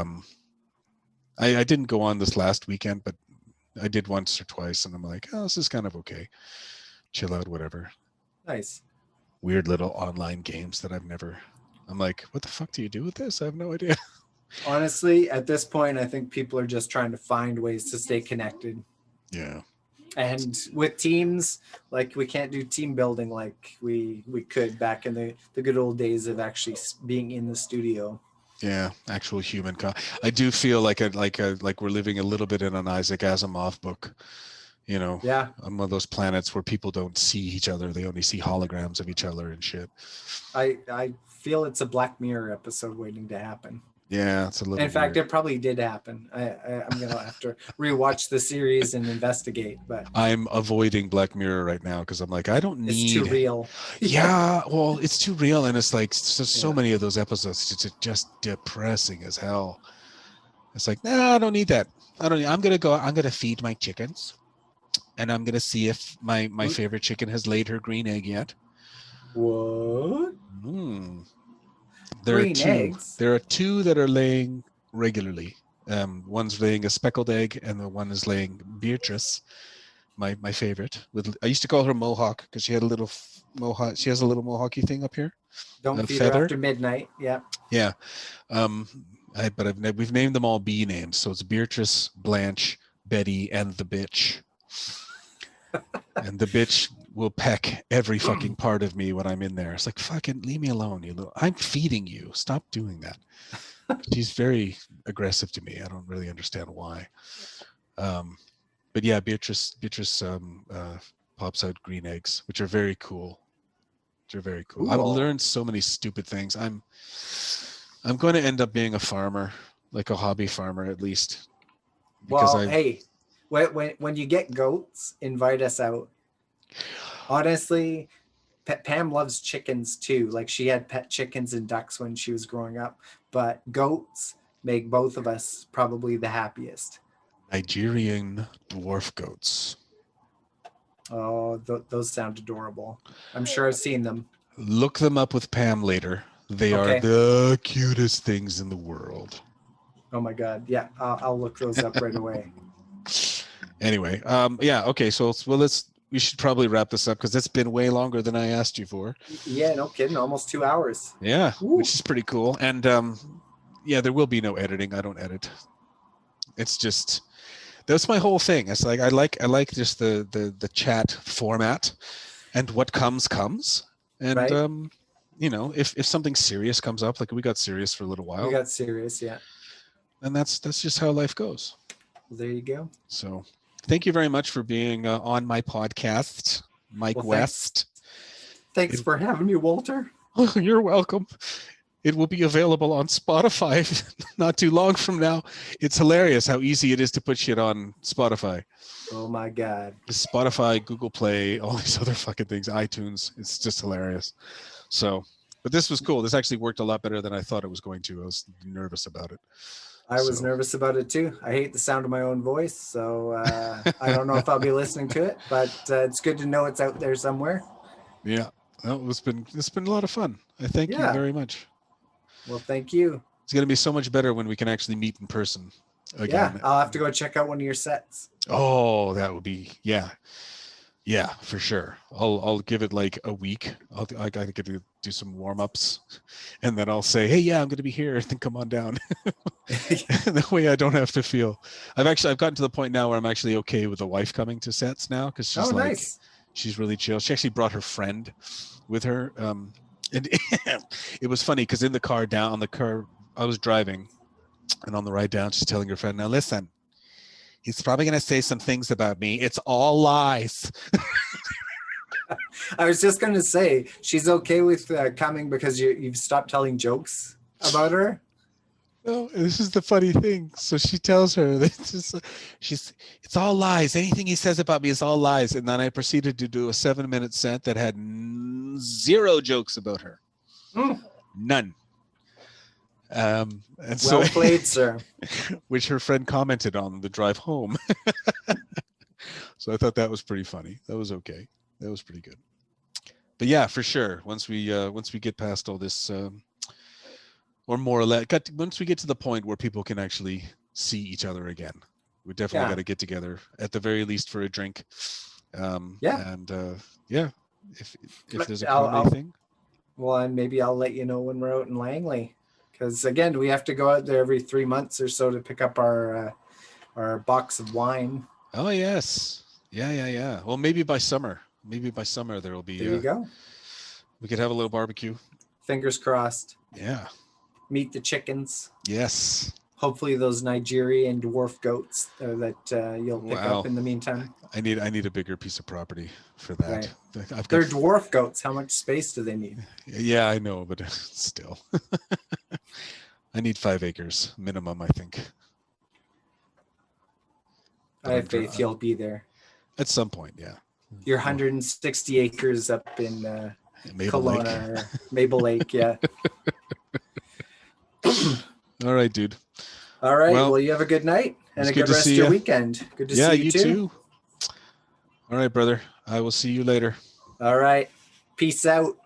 I didn't go on this last weekend, but I did once or twice, and I'm like, oh, this is kind of okay. Chill out, whatever. Nice. Weird little online games that I'm like, what the fuck do you do with this? I have no idea. Honestly, at this point, I think people are just trying to find ways to stay connected. Yeah. And with teams, like, we can't do team building like we could back in the good old days of actually being in the studio. Yeah, actual human. I do feel like we're living a little bit in an Isaac Asimov book. You know, yeah, on one of those planets where people don't see each other; they only see holograms of each other and shit. I feel it's a Black Mirror episode waiting to happen. Yeah, it's a little. In fact, it probably did happen. I'm gonna have to rewatch the series and investigate. But I'm avoiding Black Mirror right now because I'm like, I don't need. It's too real. Yeah, well, it's too real, and it's like so many of those episodes. It's just depressing as hell. It's like, nah, I don't need that. I'm gonna feed my chickens, and I'm gonna see if my favorite chicken has laid her green egg yet. What? There green eggs? There are two that are laying regularly. One's laying a speckled egg, and the one is laying Beatrice, my favorite. I used to call her Mohawk because she had a little mohawk. She has a little mohawky thing up here. Don't feed her after midnight. Yeah. Yeah. We've named them all B names, so it's Beatrice, Blanche, Betty, and the bitch. And the bitch will peck every fucking part of me when I'm in there. It's like, fucking leave me alone, you little. I'm feeding you. Stop doing that. She's very aggressive to me. I don't really understand why. But yeah, Beatrice pops out green eggs, which are very cool. They're very cool. I've learned so many stupid things. I'm going to end up being a farmer, like a hobby farmer at least. Well, hey, when you get goats, invite us out. Honestly, Pam loves chickens too. Like she had pet chickens and ducks when she was growing up, but goats make both of us probably the happiest. Nigerian dwarf goats. Oh, those sound adorable. I'm sure I've seen them. Look them up with Pam later. They are the cutest things in the world. Oh my God. Yeah, I'll look those up right away. Anyway, yeah, okay. So, we should probably wrap this up because it's been way longer than I asked you for. Yeah, no kidding. Almost 2 hours. Yeah, which is pretty cool. And yeah, there will be no editing. I don't edit. It's just, that's my whole thing. It's like I like just the chat format, and what comes. And right. You know, if something serious comes up, like we got serious for a little while. We got serious, yeah. And that's just how life goes. Well, there you go. So thank you very much for being on my podcast, Mike West. Thanks for having me, Walter. You're welcome. It will be available on Spotify not too long from now. It's hilarious how easy it is to put shit on Spotify. Oh my God. Spotify, Google Play, all these other fucking things, iTunes. It's just hilarious. So, but this was cool. This actually worked a lot better than I thought it was going to. I was nervous about it. I was nervous about it too. I hate the sound of my own voice, so I don't know if I'll be listening to it, but it's good to know it's out there somewhere. Yeah, well, it's been a lot of fun. I thank you very much. Well, thank you. It's going to be so much better when we can actually meet in person again. Yeah, I'll have to go check out one of your sets. Oh, that would be, yeah, for sure. I'll give it like a week. I gotta get to do some warm-ups, and then I'll say, hey, yeah, I'm going to be here. Then come on down. That way I don't have to feel. I've gotten to the point now where I'm actually okay with the wife coming to sets now, because she's nice. She's really chill. She actually brought her friend with her. And it was funny because in the car I was driving, and on the ride down, she's telling her friend, now listen, he's probably going to say some things about me. It's all lies. I was just going to say, she's okay with coming because you've stopped telling jokes about her. No, this is the funny thing. So she tells her that it's all lies. Anything he says about me is all lies. And then I proceeded to do a 7-minute set that had 0 jokes about her. None. And well played, sir. Which her friend commented on the drive home. So I thought that was pretty funny. That was okay. That was pretty good. But yeah, for sure. Once we get past all this, or more or less, once we get to the point where people can actually see each other again, we definitely got to get together at the very least for a drink. And if there's a comedy thing. Well, and maybe I'll let you know when we're out in Langley, because again, we have to go out there every 3 months or so to pick up our box of wine. Oh yes, yeah. Well, maybe by summer there will be. There you go. We could have a little barbecue. Fingers crossed. Yeah. Meet the chickens. Yes. Hopefully those Nigerian dwarf goats that you'll pick up in the meantime. I need a bigger piece of property for that. Right. They're dwarf goats. How much space do they need? Yeah, I know, but still. I need 5 acres minimum, I think. I have faith you'll be there. At some point, yeah. Your 160 acres up in Kelowna or Maple Lake, yeah. All right, dude. All right. Well, you have a good night and a good rest of your weekend. Good to see you too. All right, brother. I will see you later. All right. Peace out.